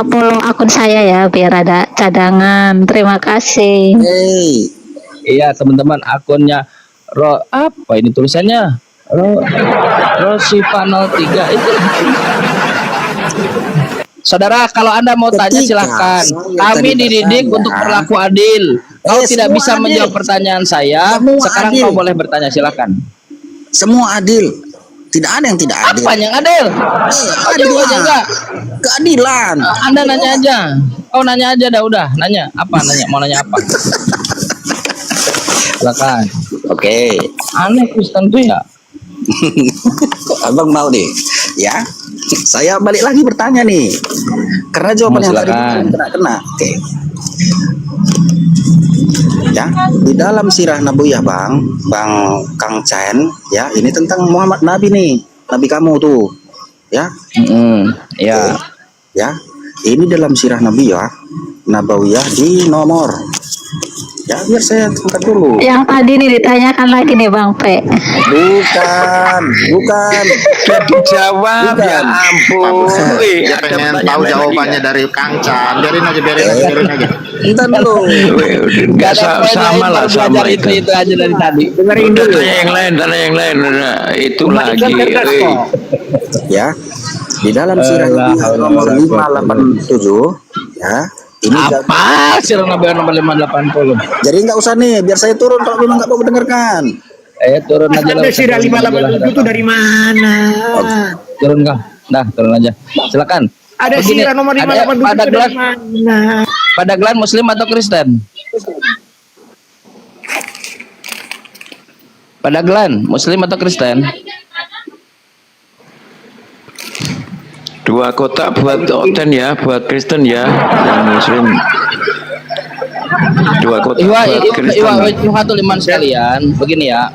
follow akun saya ya biar ada cadangan. Terima kasih. Hey, Iya, teman-teman, akunnya apa ini tulisannya? Rosifa 03 itu. Saudara, kalau Anda mau tanya Ketika silahkan. saya Kami tadi dididik bertanya, untuk berlaku adil. Kau tidak semua bisa adil. menjawab pertanyaan saya. Semua Sekarang adil. kau boleh bertanya, silahkan. semua adil. Tidak ada yang tidak adil. Apa yang adil? Kau jawab aja enggak? Keadilan. Anda nanya aja. Kau nanya aja dah udah. Nanya apa? Mau nanya apa? Silakan. Oke. Aneh Kristen tuh ya. Abang mau nih, ya? Saya balik lagi bertanya nih, karena jawaban yang tadi Silakan. kena. Oke. Ya, di dalam sirah Nabawiyah Bang Kang Chen, ya, ini tentang Muhammad Nabi nih, Nabi kamu tuh, ya, Ya. ya, ini dalam sirah Nabawiyah di nomor, ya, biar saya angkat dulu. Yang tadi nih ditanyakan lagi nih Bang P. Bukan. Dijawab Bukan. ya ampun. Dia pengen tahu jawabannya dari Kang Chan. Biarin aja. Entar dulu. Gak ada poin sama lain, lah baru sama belajar itu. itu aja dari tadi. Dengerin dulu. Tanya yang lain. Nah, itu lagi. Cerdas kok. Ya, di dalam sirah Nabawiyah nomor 587, ya, ini Apa sih Nabi nomor 580? jadi nggak usah nih, biar saya turun kalau memang nggak mau mendengarkan. Turun Mas aja Anda lah. sirah 587 itu dari mana? Turun kah? Nah, turun aja. Silakan. Ada Begini, sirah nomor 587 pada itu gelar dari mana? pada gelar Muslim atau Kristen? Pada gelar Muslim atau Kristen? Dua kotak buat Oten ya, buat Kristen ya, yang Muslim. Dua kotak buat Kristen. Iwatul iman sekalian, begini ya.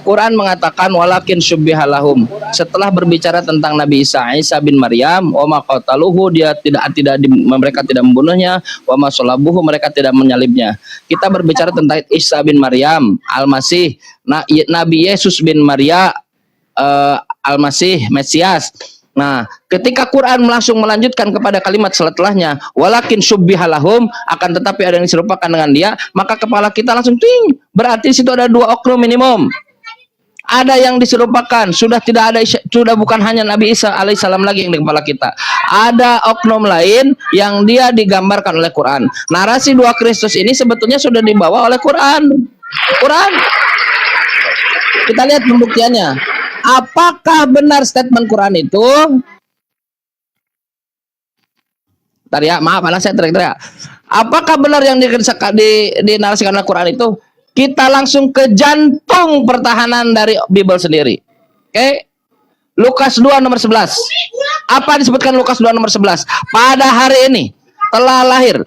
Quran mengatakan walakin syubbihalahum. Setelah berbicara tentang Nabi Isa bin Maryam, wa ma qataluhu, mereka tidak membunuhnya, wa ma salabuhu, mereka tidak menyalibnya. Kita berbicara tentang Isa bin Maryam, Al-Masih, Nabi Yesus bin Maria, Al-Masih, Mesias. Nah, ketika Quran langsung melanjutkan kepada kalimat setelahnya, walakin syubbihalahum, akan tetapi ada yang diserupakan dengan dia, maka kepala kita langsung ting. Berarti di situ ada dua oknum minimum. Ada yang diserupakan, sudah bukan hanya Nabi Isa alaihissalam lagi yang di kepala kita. Ada oknum lain yang dia digambarkan oleh Quran. Narasi dua Kristus ini sebetulnya sudah dibawa oleh Quran. Kita lihat pembuktiannya. Apakah benar statement Quran itu? Bentar ya, maaf, anak saya teriak-teriak. Apakah benar yang dinarasikan oleh Quran itu? Kita langsung ke jantung pertahanan dari Bible sendiri. Oke? Lukas 2 nomor 11. Apa disebutkan Lukas 2 nomor 11? Pada hari ini telah lahir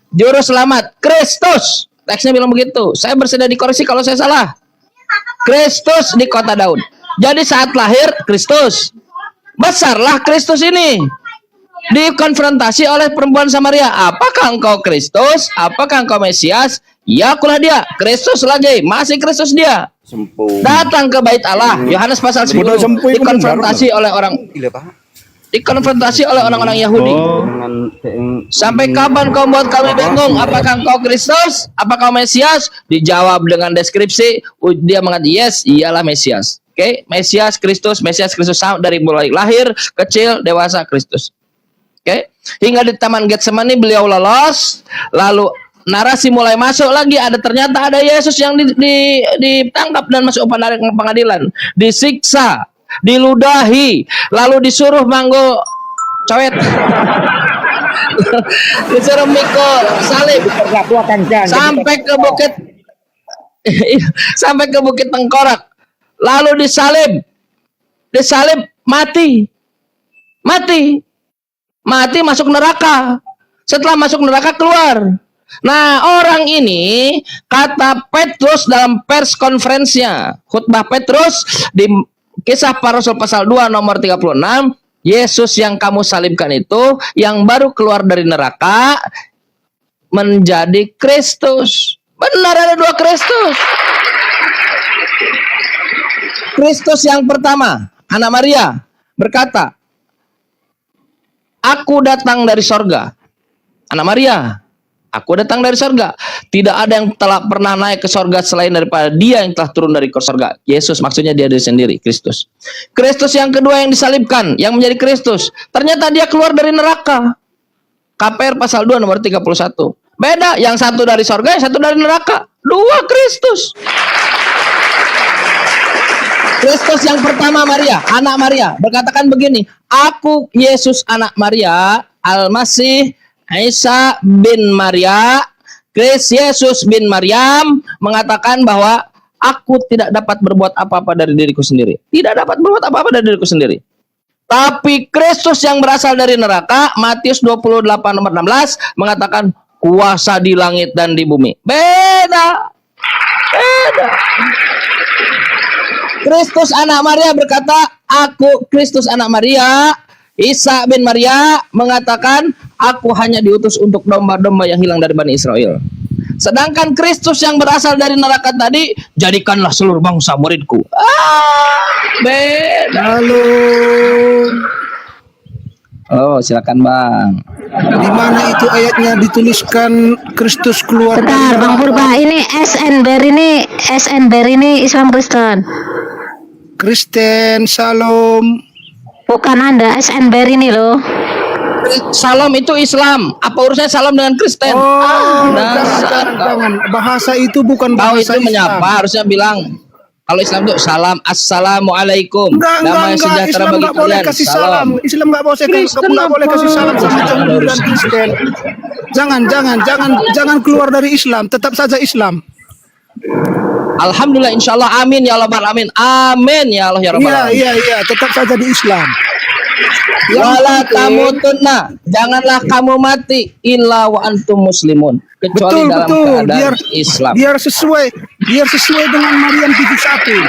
juru selamat Kristus. Teksnya bilang begitu. Saya bersedia dikoreksi kalau saya salah. Kristus di kota Daud. Jadi saat lahir Kristus, besarlah Kristus ini. dikonfrontasi oleh perempuan Samaria. Apakah engkau Kristus? Apakah engkau Mesias? Ya, akulah dia. Kristus lagi, masih Kristus dia. Datang ke bait Allah. Yohanes pasal 10. Dikonfrontasi oleh orang-orang Yahudi. Sampai kapan kau buat kami bingung? Apakah engkau Kristus? Apakah Mesias? Dijawab dengan deskripsi. Dia mengatakan, yes, ialah Mesias. Oke, Mesias Kristus dari mulai lahir, kecil, dewasa Kristus. Oke, hingga di Taman Getsemani beliau lolos, lalu narasi mulai masuk lagi. Ternyata ada Yesus yang ditangkap dan masuk pengadilan, disiksa, diludahi, lalu disuruh manggo cowet, disuruh mikul salib sampai ke bukit Tengkorak, lalu disalib mati masuk neraka. Setelah masuk neraka keluar. Nah, orang ini kata Petrus dalam pers konferensinya, khutbah Petrus di Kisah Para Rasul pasal 2 nomor 36, Yesus yang kamu salibkan itu yang baru keluar dari neraka menjadi Kristus. Benar, ada dua Kristus. Kristus yang pertama, anak Maria berkata, aku datang dari sorga. Anak Maria, aku datang dari sorga. Tidak ada yang telah pernah naik ke sorga selain daripada dia yang telah turun dari sorga. Yesus, maksudnya dia diri sendiri, Kristus. Kristus yang kedua yang disalibkan, yang menjadi Kristus. Ternyata dia keluar dari neraka. KPR pasal 2 nomor 31. Beda, yang satu dari sorga, yang satu dari neraka. Dua Kristus. Kristus yang pertama Maria, anak Maria, berkatakan begini, aku Yesus anak Maria, Al-Masih Isa bin Maria, Kristus Yesus bin Maryam, mengatakan bahwa aku tidak dapat berbuat apa-apa dari diriku sendiri. Tidak dapat berbuat apa-apa dari diriku sendiri. Tapi Kristus yang berasal dari neraka, Matius 28 nomor 16, mengatakan kuasa di langit dan di bumi. Beda. Kristus anak Maria berkata, aku Kristus anak Maria. Isa bin Maria mengatakan, aku hanya diutus untuk domba-domba yang hilang dari Bani Israel. Sedangkan Kristus yang berasal dari neraka tadi, jadikanlah seluruh bangsa muridku. Beda. Halo. Oh, silakan Bang. Di mana itu ayatnya dituliskan Kristus keluar? Bentar, Bang Purba, ini SN Ber ini Islam Kristen. Kristen, Salam. Bukan Anda, SN Ber ini loh. Salam itu Islam. Apa urusannya salam dengan Kristen? Jangan. Bahasa itu bukan Tahu bahasa itu Islam. menyapa, harusnya bilang. Kalau Islam itu salam, assalamualaikum. Enggak. Sejahtera Islam bagi nggak boleh kalian. kasih salam. Islam nggak boleh kasih salam sama Yahudi dan Kristen. Jangan keluar dari Islam. Tetap saja Islam. Alhamdulillah, insyaallah, amin ya rabbal alamin. Amin ya Allah ya rabbal alamin. Iya, tetap saja di Islam. Wala tamutunna, janganlah kamu mati illa wa antum muslimun, kecuali dalam keadaan Islam. Biar sesuai dengan Maryam 71.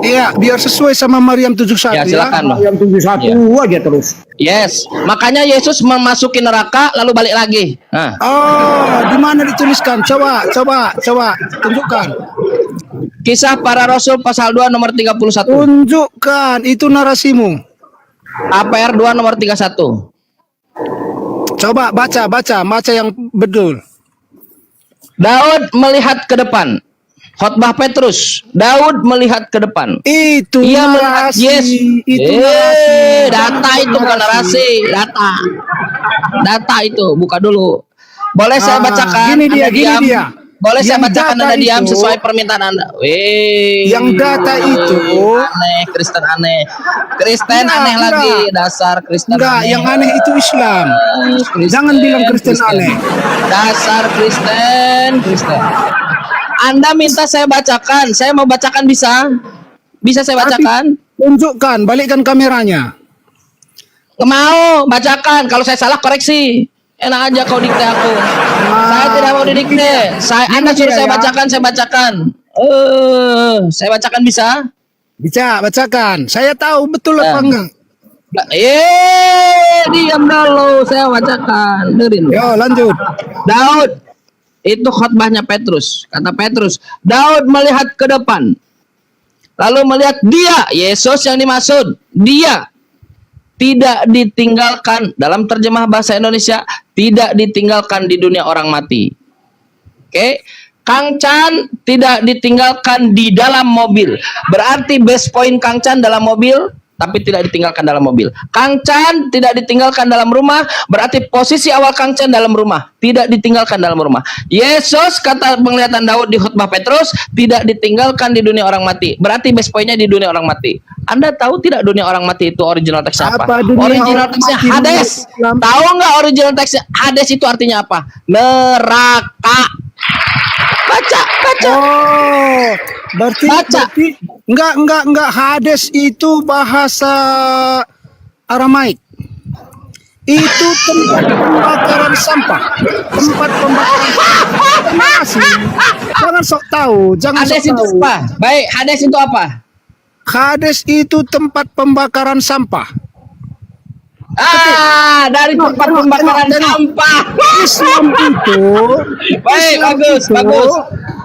Iya, biar sesuai sama Maryam 71. Ya, silakan, Bang. Yang 71 aja terus. Yes, makanya Yesus memasuki neraka lalu balik lagi. Nah, Oh, di mana dituliskan? Coba tunjukkan. Kisah Para Rasul pasal 2 nomor 31. Tunjukkan itu narasimu. APR 2 nomor 31. Coba baca yang betul. Daud melihat ke depan. Khotbah Petrus. Daud melihat ke depan. Itu Ia melihat narasi. Yesus. Itu narasi. Data itu bukan narasi. Data itu. Buka dulu. Boleh saya bacakan? Gini dia. Boleh saya Yang bacakan data Anda diam itu- sesuai permintaan Anda. Yang data itu aneh, Kristen aneh. Kristen Enggak, aneh enggak. lagi, dasar Kristen enggak, aneh. yang aneh itu Islam. Jangan bilang Kristen aneh. Dasar Kristen. Anda minta saya bacakan. Saya mau bacakan bisa? Bisa saya bacakan? Tunjukkan, balikkan kameranya. Mau bacakan. Kalau saya salah koreksi. Enak aja kau dikte aku. Saya tidak mau didikte. Anda suruh saya bacakan, saya bacakan. Saya bacakan bisa? Bacakan. Saya tahu betul apa Ya. enggak. Diam dulu, saya bacakan. Dengerin. Yo, lanjut. Daud, itu khotbahnya Petrus. Kata Petrus, Daud melihat ke depan. Lalu melihat dia, Yesus yang dimaksud. Dia tidak ditinggalkan, dalam terjemah bahasa Indonesia, tidak ditinggalkan di dunia orang mati. Oke, Kang Chan tidak ditinggalkan di dalam mobil. Berarti base point Kang Chan dalam mobil, tapi tidak ditinggalkan dalam mobil. Kang Chan tidak ditinggalkan dalam rumah, berarti posisi awal Kang Chan dalam rumah, tidak ditinggalkan dalam rumah. Yesus, kata penglihatan Daud di khotbah Petrus, tidak ditinggalkan di dunia orang mati. Berarti base point-nya di dunia orang mati. Anda tahu tidak dunia orang mati itu original teksnya apa? Apa dunia Original orang teksnya mati Hades. menurut Islam? Tahu nggak original teksnya Hades itu artinya apa? Neraka. Baca. Oh, berarti Baca. enggak Hades itu bahasa Aramaik. Itu tempat pembakaran sampah. Tempat pembakaran sampah. Masih. Jangan sok tahu, jangan Hades sok itu tahu. apa? Baik, Hades itu apa? Hades itu tempat pembakaran sampah. Dari tempat pembakaran sampah. Islam itu Baik, Islam bagus, itu, bagus.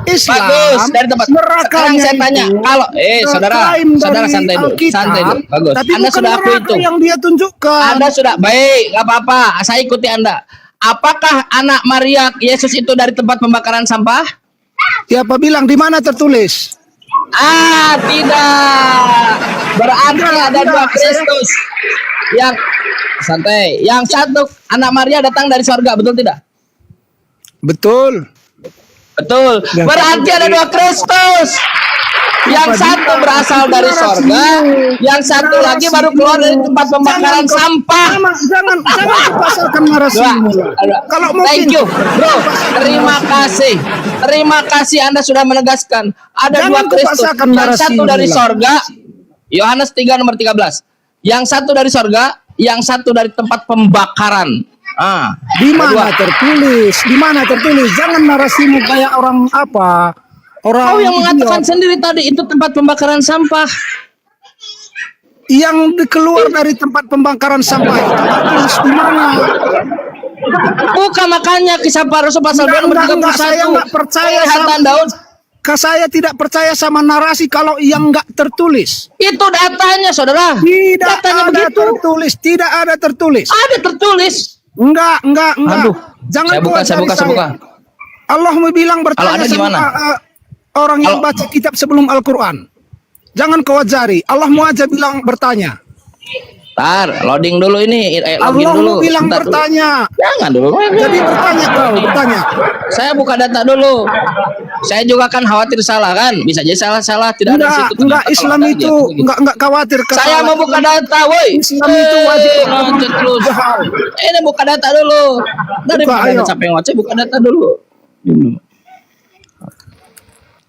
Islam Bagus, dari tempat. Sekarang nerakanya saya tanya, itu kalau saudara klaim dari santai dulu, Alkitab, santai dulu. Bagus. tapi Anda bukan sudah aku neraka itu. yang dia tunjukkan. Anda sudah baik, nggak apa-apa. Saya ikuti Anda. Apakah anak Maria Yesus itu dari tempat pembakaran sampah? Siapa bilang di mana tertulis? Tidak. Berarti ada dua Kristus. Yang santai. Yang satu anak Maria datang dari sorga, betul tidak? Betul. Betul. Yang Berarti ada dua Kristus. Yang satu berasal dari sorga, yang satu lagi baru keluar dari tempat pembakaran sampah. Jangan dipasarkan narasimu. Kalau Thank mungkin you, bro. Terima kasih. Terima kasih Anda sudah menegaskan ada Jangan dua Kristus. dipasarkan Yang narasi satu dari ulang. sorga, Yohanes 3 nomor 13. Yang satu dari sorga, yang satu dari tempat pembakaran. di ada dua. mana tertulis? Di mana tertulis? Jangan narasimu kayak orang apa? Orang Kau yang mengatakan idiot. sendiri tadi itu tempat pembakaran sampah. Yang keluar dari tempat pembakaran sampah itu tertulis di mana? Bukan, makanya kisah para rasul pasal 2 nomor 31. Saya nggak percaya Penglihatan sama Daud. Saya tidak percaya sama narasi kalau yang nggak tertulis. Itu datanya, saudara. Tidak Datanya ada begitu. tertulis, tidak ada tertulis. Ada tertulis. Enggak. Aduh. Jangan Saya buka, kau saya cari buka, saya buka. Allah mau bilang Kalau bertanya ada sama gimana? orang yang Kalau- baca kitab sebelum Al-Quran. Jangan kau ajari. Allah mau aja bilang bertanya. Ntar, loading dulu ini. Login Allah dulu. mau bilang Bentar dulu. bertanya. Jangan dulu. Jadi bertanya kau, bertanya. Saya buka data dulu. Saya juga kan khawatir salah kan. Bisa jadi salah-salah. Tidak ada di situ. Enggak, Ternyata Islam kalau ada, itu dia gitu. enggak khawatir. Saya mau buka data, woi. Islam itu wajib Lanjut terus. Ini buka data dulu. Dari Buka, buka ayo. data capek ngoceh, buka data dulu. Ini.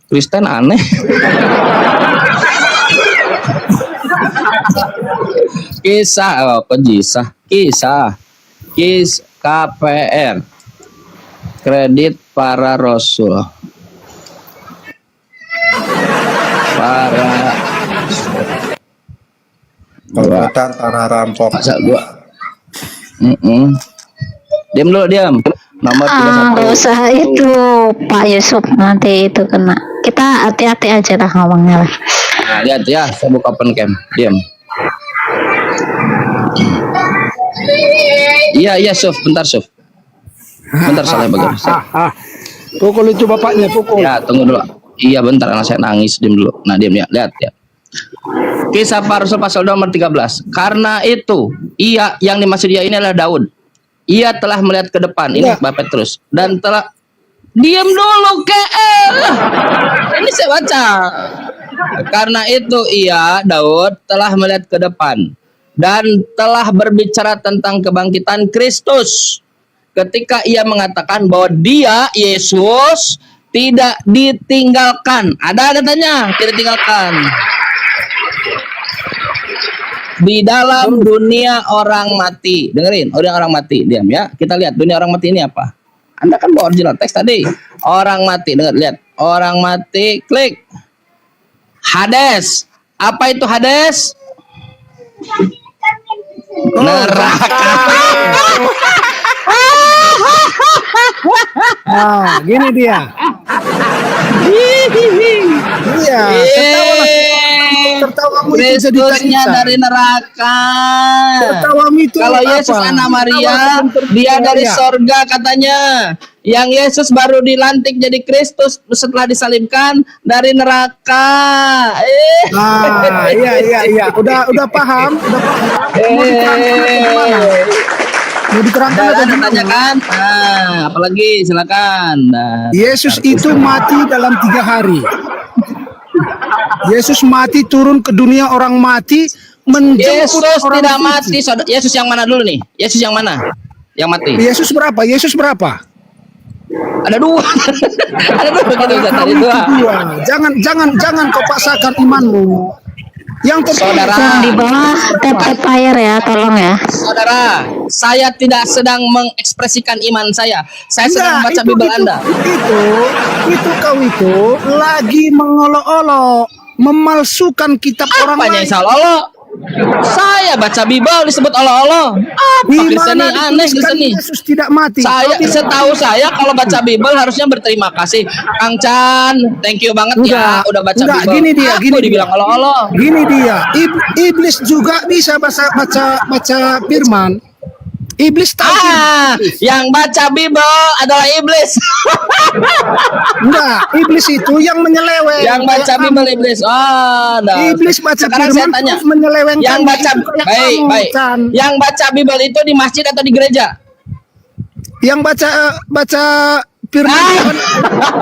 Kristen aneh. Kisah KPR, kredit para rasul, Perbuatan tanah rampok. masa gua. Diam dulu, diam. Nomor 31. Nggak usah itu Pak Yusuf, nanti itu kena. Kita hati-hati aja lah ngomongnya lah. Nah, lihat ya, saya buka open cam. Diam. Iya, Suf. Bentar, Suf. Bentar, salah bagian. Pukul itu bapaknya, pukul. Ya, tunggu dulu. Iya, bentar, anak saya nangis. Diam dulu. Nah, diam ya. Lihat ya. Kisah para Rasul pasal 2 nomor 13. Karena itu, ia yang dimaksud dia ini adalah Daud. Ia telah melihat ke depan. Ini Bapak Petrus. Dan telah diam dulu, KL. Ini saya baca. Karena itu ia, Daud, telah melihat ke depan dan telah berbicara tentang kebangkitan Kristus. Ketika ia mengatakan bahwa dia, Yesus, tidak ditinggalkan. Ada datanya, tidak ditinggalkan. Di dalam dunia orang mati. Dengerin, orang mati. Diam ya. Kita lihat dunia orang mati ini apa. Anda kan bawa original teks tadi. Orang mati, dengar, lihat. Orang mati, klik. Hades. Apa itu Hades? Neraka. Ah, gini dia. Iya, tertawamu itu jadi Kristusnya Kaisa. dari neraka. Tertawamu itu Kalau apa? Yesus anak Maria, Tertawa dia dari Maria. sorga katanya. Yang Yesus baru dilantik jadi Kristus setelah disalibkan dari neraka. Ah, iya. Udah paham, Mau diterangkan atau gimana? Mau diterangkan Ada atau tanya gimana? kan? Nah, apalagi silakan. Nah, Yesus itu mati dalam 3 hari. Yesus mati turun ke dunia orang mati menjemput Yesus orang tidak suci. mati. Yesus yang mana dulu nih? Yesus yang mana? Yang mati. Yesus berapa? Yesus berapa? Ada 2. Ada 2 begitu Ustaz. Tadi Kamu 2. itu 2. Jangan kau paksakan imanmu. Yang tertulis Saudara. Yang di bawah tap air ya, tolong ya. Saudara, saya tidak sedang mengekspresikan iman saya. Saya sedang Enggak, membaca Bible Anda. Itu kau itu lagi mengolok-olok, memalsukan kitab orang Apanya lain. Isa Allah? Saya baca Bible disebut Allah. Apa Di Kristen mana ini? Aneh Kristen dituliskan ini. Yesus tidak mati? Saya Kau tidak setahu saya kalau baca Bible harusnya berterima kasih. Kang Chan, thank you banget ya udah baca enggak, Bible. gini dia, Aku gini dibilang dia. Allah. Gini dia, iblis juga bisa baca firman. Iblis tahu. Yang baca Bible adalah iblis. Enggak, iblis itu yang menyeleweng. Yang baca Kayak Bible kamu. iblis. Nah. Iblis baca Sekarang saya firman tanya. terus menyelewengkan. Yang baca itu kayak baik, kamu, baik. Chan. Yang baca Bible itu di masjid atau di gereja? Yang baca firman Tuhan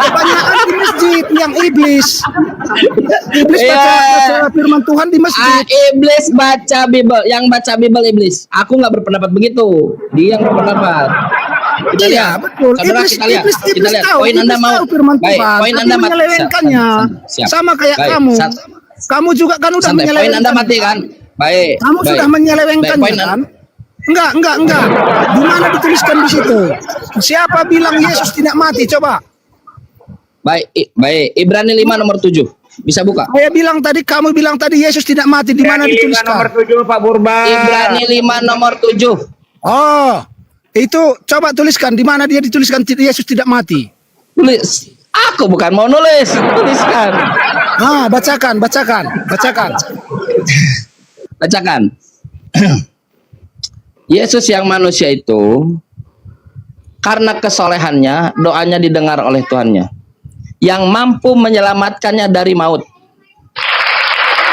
kebanyakan di masjid, yang iblis. Iblis Iya. baca firman Tuhan di masjid. Iblis baca Bible, yang baca Bible iblis. Aku nggak berpendapat begitu. Dia yang berpendapat. Kita Iya, lihat. betul. Saudara, Iblis, kita lihat. iblis, Kita iblis lihat. tahu, Poin Anda iblis mau. tahu firman Baik, Tuhan, poin tapi Anda mati. menyelewengkannya. Siap. Sama kayak Baik, kamu. sat- Kamu juga kan udah Santai, poin menyelewengkan. Anda mati kan? Baik. Kamu baik. sudah menyelewengkannya Baik, poin kan? Enggak. Di mana dituliskan di situ? Siapa bilang Yesus tidak mati? Coba. Baik. Ibrani 5 nomor 7. Bisa buka? Kamu bilang tadi Yesus tidak mati. Di mana dituliskan? Nomor 7 Pak Burban. Ibrani 5 nomor 7. Oh, itu coba tuliskan. Di mana dia dituliskan Yesus tidak mati? Tulis. Aku bukan mau nulis. Tuliskan. Ah, bacakan. Bacakan. Yesus yang manusia itu karena kesolehannya doanya didengar oleh Tuhannya yang mampu menyelamatkannya dari maut.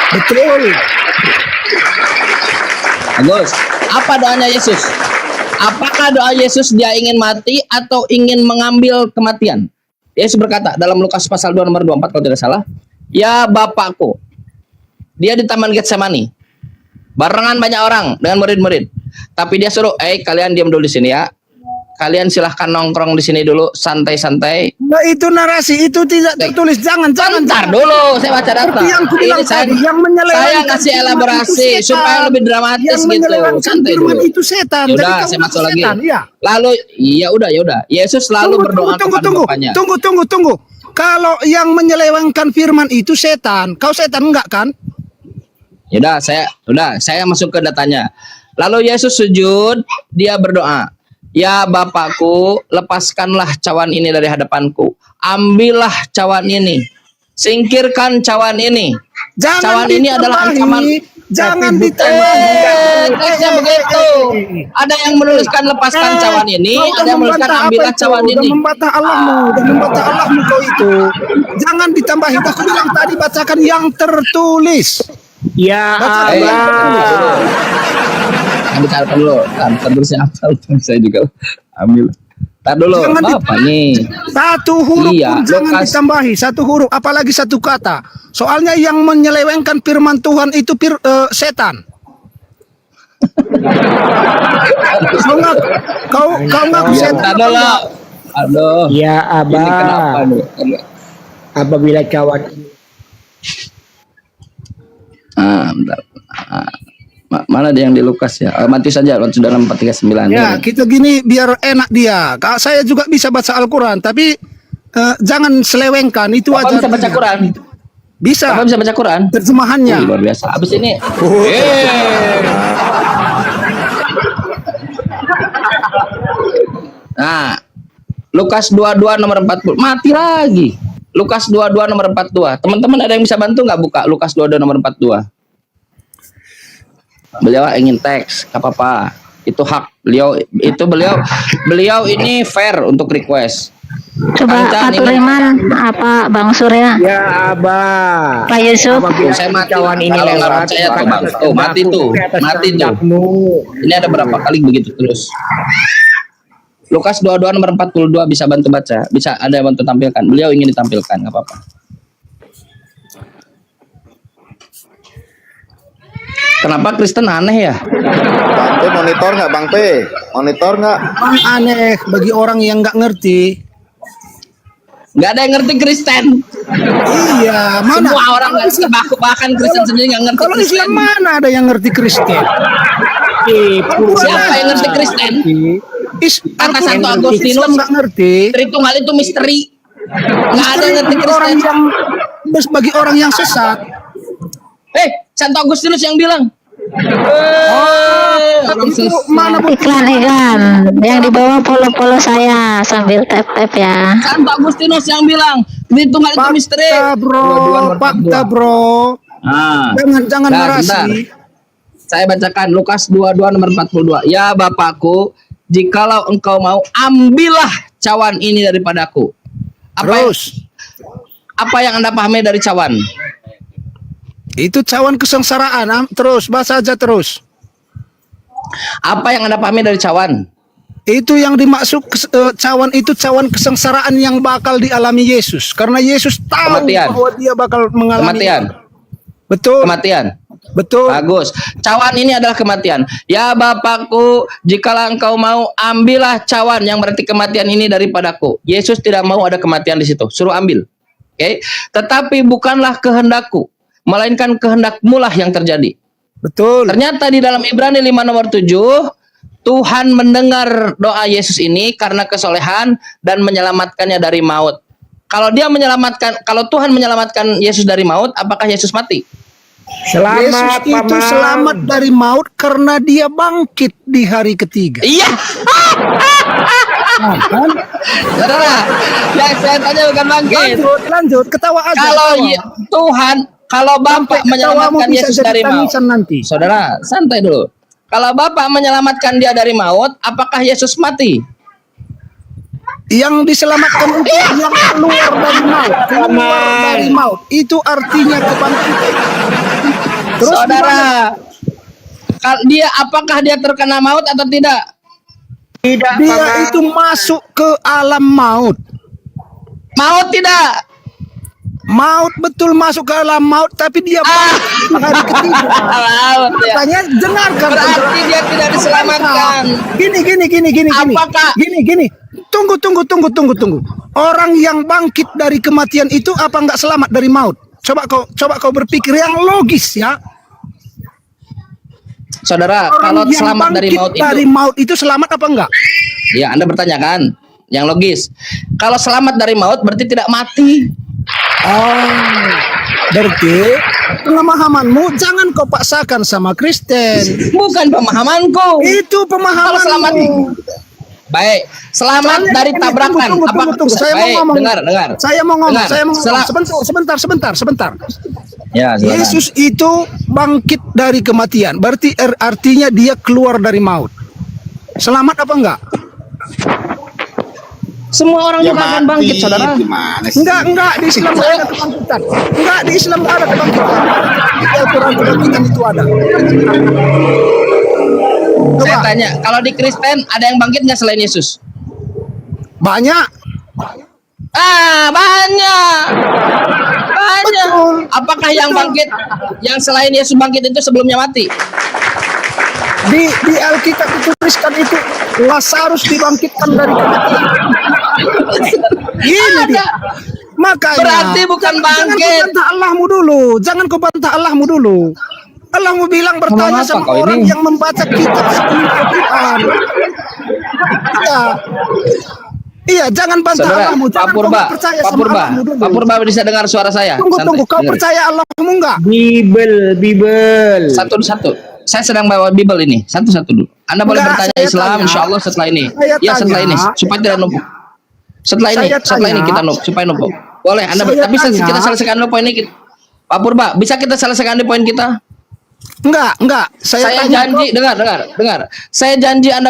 Betul. Bagus. Apa doanya Yesus? Apakah doa Yesus dia ingin mati atau ingin mengambil kematian? Yesus berkata dalam Lukas pasal 2 nomor 24 kalau tidak salah, "Ya Bapakku." Dia di Taman Getsemani. Barengan banyak orang dengan murid-murid. Tapi dia suruh, kalian diam dulu di sini ya. Kalian silahkan nongkrong di sini dulu, santai-santai. Nah, itu narasi itu tidak tertulis. Jangan. Bentar dulu, saya baca data. Seperti yang kubilang tadi, yang menyelewengkan saya kasih firman elaborasi itu setan. supaya lebih dramatis Yang gitu. menyelewengkan Santai firman dulu. itu setan. Yaudah, Jadi kamu saya masuk itu lagi. setan, iya. Lalu, ya udah. Yesus selalu berdoa kepada Bapaknya. Tunggu. Kalau yang menyelewengkan firman itu setan, kau setan enggak kan? Saya masuk ke datanya. Lalu Yesus sujud, dia berdoa. Ya Bapakku, lepaskanlah cawan ini dari hadapanku. Ambillah cawan ini. Singkirkan cawan ini. Jangan Cawan ini adalah ancaman. Jangan ditambahi. Teksnya begitu. Ada yang menuliskan lepaskan cawan ini, Kau ada yang menuliskan membantah ambillah apa itu? cawan Udah ini. membantah Allahmu kau itu. Jangan ditambahi. Aku bilang tadi bacakan yang tertulis. Ya Baca Allah. Bicara dulu, terusnya apa? Saya juga ambil. Tar dulu, Jangan apa nih? Satu huruf Iya, pun jangan Lukas. ditambahi. Satu huruf, apalagi satu kata. Soalnya yang menyelewengkan firman Tuhan itu setan. Kau ngaku Tar setan. dulu. Aduh. Ya Ini kenapa Abah. nih? Apabila cawan Bentar. Mana dia yang di Lukas ya? Matius saja, sudah 4:39. Ya, kita gini biar enak dia. Saya juga bisa baca Al-Quran, tapi jangan selewengkan itu Bapak aja. bisa baca Quran? Bisa. Bapak bisa baca Quran? Terjemahannya. Wih, luar biasa. Abis ini. Nah, Lukas 22 nomor 40. Mati lagi. Lukas 22 nomor 42. Teman-teman ada yang bisa bantu nggak buka Lukas 22 nomor 42? Beliau ingin teks, nggak apa-apa. Itu hak beliau. Beliau ini fair untuk request. Coba Kancan, Pak Tureman, apa Bang Surya, Ya Abah. Pak Yusuf. Apabila Saya mati. cawan ini Kalau nggak lewat, percaya tuh, bukan Bang. atas Tuh, mati kehendakku, tuh. tapi atas Mati tuh. kehendakmu. Ini ada berapa kali begitu terus? Lukas 22 nomor 42 bisa bantu baca, bisa ada yang bantu tampilkan. Beliau ingin ditampilkan, nggak apa-apa. Kenapa Kristen aneh ya? Bang P monitor nggak Bang P? Monitor nggak? Bang aneh bagi orang yang nggak ngerti. Nggak ada yang ngerti Kristen. Iya, mana? Semua orang nggak ngerti, bahkan Kristen sendiri nggak ngerti Kalau Kristen. Islam mana ada yang ngerti Kristen? Siapa yang ngerti Kristen? Kata Santo Agustinus, Islam nggak ngerti. Tritunggal itu misteri. Nggak ada yang ngerti Bagi orang Kristen. yang bagi orang yang sesat. Santo Agustinus yang bilang. Orang Itu sesat. mana Iklan yang di bawah polo-polo saya sambil tap-tap ya. Santo Agustinus yang bilang Tritunggal itu misteri. fakta bro, fakta bro. Ah. Jangan Bentar. narasi. Saya bacakan Lukas 22 nomor 42. Ya Bapakku, jikalau engkau mau, ambillah cawan ini daripadaku. Apa yang Anda pahami dari cawan? Itu cawan kesengsaraan. Terus bahasa aja terus. Apa yang Anda pahami dari cawan? Itu yang dimaksud cawan itu cawan kesengsaraan yang bakal dialami Yesus. Karena Yesus tahu Kematian. bahwa dia bakal mengalami Kematian. Betul. Kematian. Betul. Bagus. Cawan ini adalah kematian. Ya Bapakku, jikalau engkau mau, ambillah cawan yang berarti kematian ini daripadaku. Yesus tidak mau ada kematian di situ. Suruh ambil. Oke. Tetapi bukanlah kehendakku, melainkan kehendakmu lah yang terjadi. Betul. Ternyata di dalam Ibrani 5 nomor 7, Tuhan mendengar doa Yesus ini karena kesolehan dan menyelamatkannya dari maut. Kalau Tuhan menyelamatkan Yesus dari maut, apakah Yesus mati? Selamat, Yesus itu Paman. selamat dari maut karena dia bangkit di hari ketiga. Iya. Saudara, yang saya tanya bukan bangkit. Lanjut, ketawa aja. Kalau Bapak menyelamatkan bisa Yesus jadi dari maut. tangisan nanti. Saudara, santai dulu. Kalau Bapak menyelamatkan dia dari maut, apakah Yesus mati? Yang diselamatkan itu yang keluar dari maut. Keluar dari maut. Itu artinya kebangkitan. Terus Saudara, apakah dia terkena maut atau tidak? Tidak, dia Paman. itu masuk ke alam maut. Maut tidak. Maut betul masuk ke alam maut, tapi dia bangkit di hari ketiga. Maut ya. Makanya dengarkan. Berarti dia tidak diselamatkan. Gini. Apakah- Gini. Tunggu. Orang yang bangkit dari kematian itu apa nggak selamat dari maut? Coba kau berpikir yang logis ya. Saudara, Orang kalau yang selamat dari bangkit maut itu, dari maut itu selamat apa enggak? ya Anda bertanya kan? Yang logis. Kalau selamat dari maut berarti tidak mati. Oh, berarti pemahamanmu jangan kau paksakan sama Kristen. Bukan pemahamanku. Itu Kalau pemahamanmu. selamat, baik. Selamat Soalnya dari ini, tabrakan. Tunggu. Saya Baik, mau ngomong. dengar. Saya mau ngomong. Dengar. Sebentar. Ya, silakan. Yesus itu bangkit dari kematian. Berarti artinya dia keluar dari maut. Selamat apa enggak? Semua orang juga akan bangkit, saudara. Enggak di Islam enggak ada kebangkitan. Enggak di Islam enggak ada kebangkitan. Di Al-Quran kebangkitan itu ada. Saya tanya, kalau di Kristen ada yang bangkit nggak selain Yesus? Banyak. Banyak. Betul. Apakah yang bangkit, yang selain Yesus bangkit itu sebelumnya mati? Di Alkitab dituliskan itu Lazarus dibangkitkan dari kematian. Ini dia. Makanya Berarti bukan bangkit. Jangan kau bantah Allahmu dulu. Allahmu bilang bertanya Ngomong apa sama kau orang ini? yang membaca kitab sebelum Al-Quran. Ya. Iya, jangan bantah Saudara, Allahmu. Pak Jangan kau Purba, nggak percaya Pak sama Purba, Allahmu dulu. Pak Purba bisa dengar suara saya? Tunggu, Santai, tunggu. Kau dengerin. percaya Allahmu enggak? Bible. Satu-satu. Saya sedang bawa Bible ini. Satu-satu dulu. Anda boleh Enggak, bertanya saya Islam, tanya. insya Allah setelah ini. Saya Ya setelah ini, tanya. supaya tidak numpuk. Setelah ini Saya kita tanya. numpuk, supaya numpuk. Boleh, Anda Saya tapi tanya. kita selesaikan dulu poin ini. Pak Purba, bisa kita selesaikan di poin kita? Enggak. Saya tanya janji, dengar. Saya janji Anda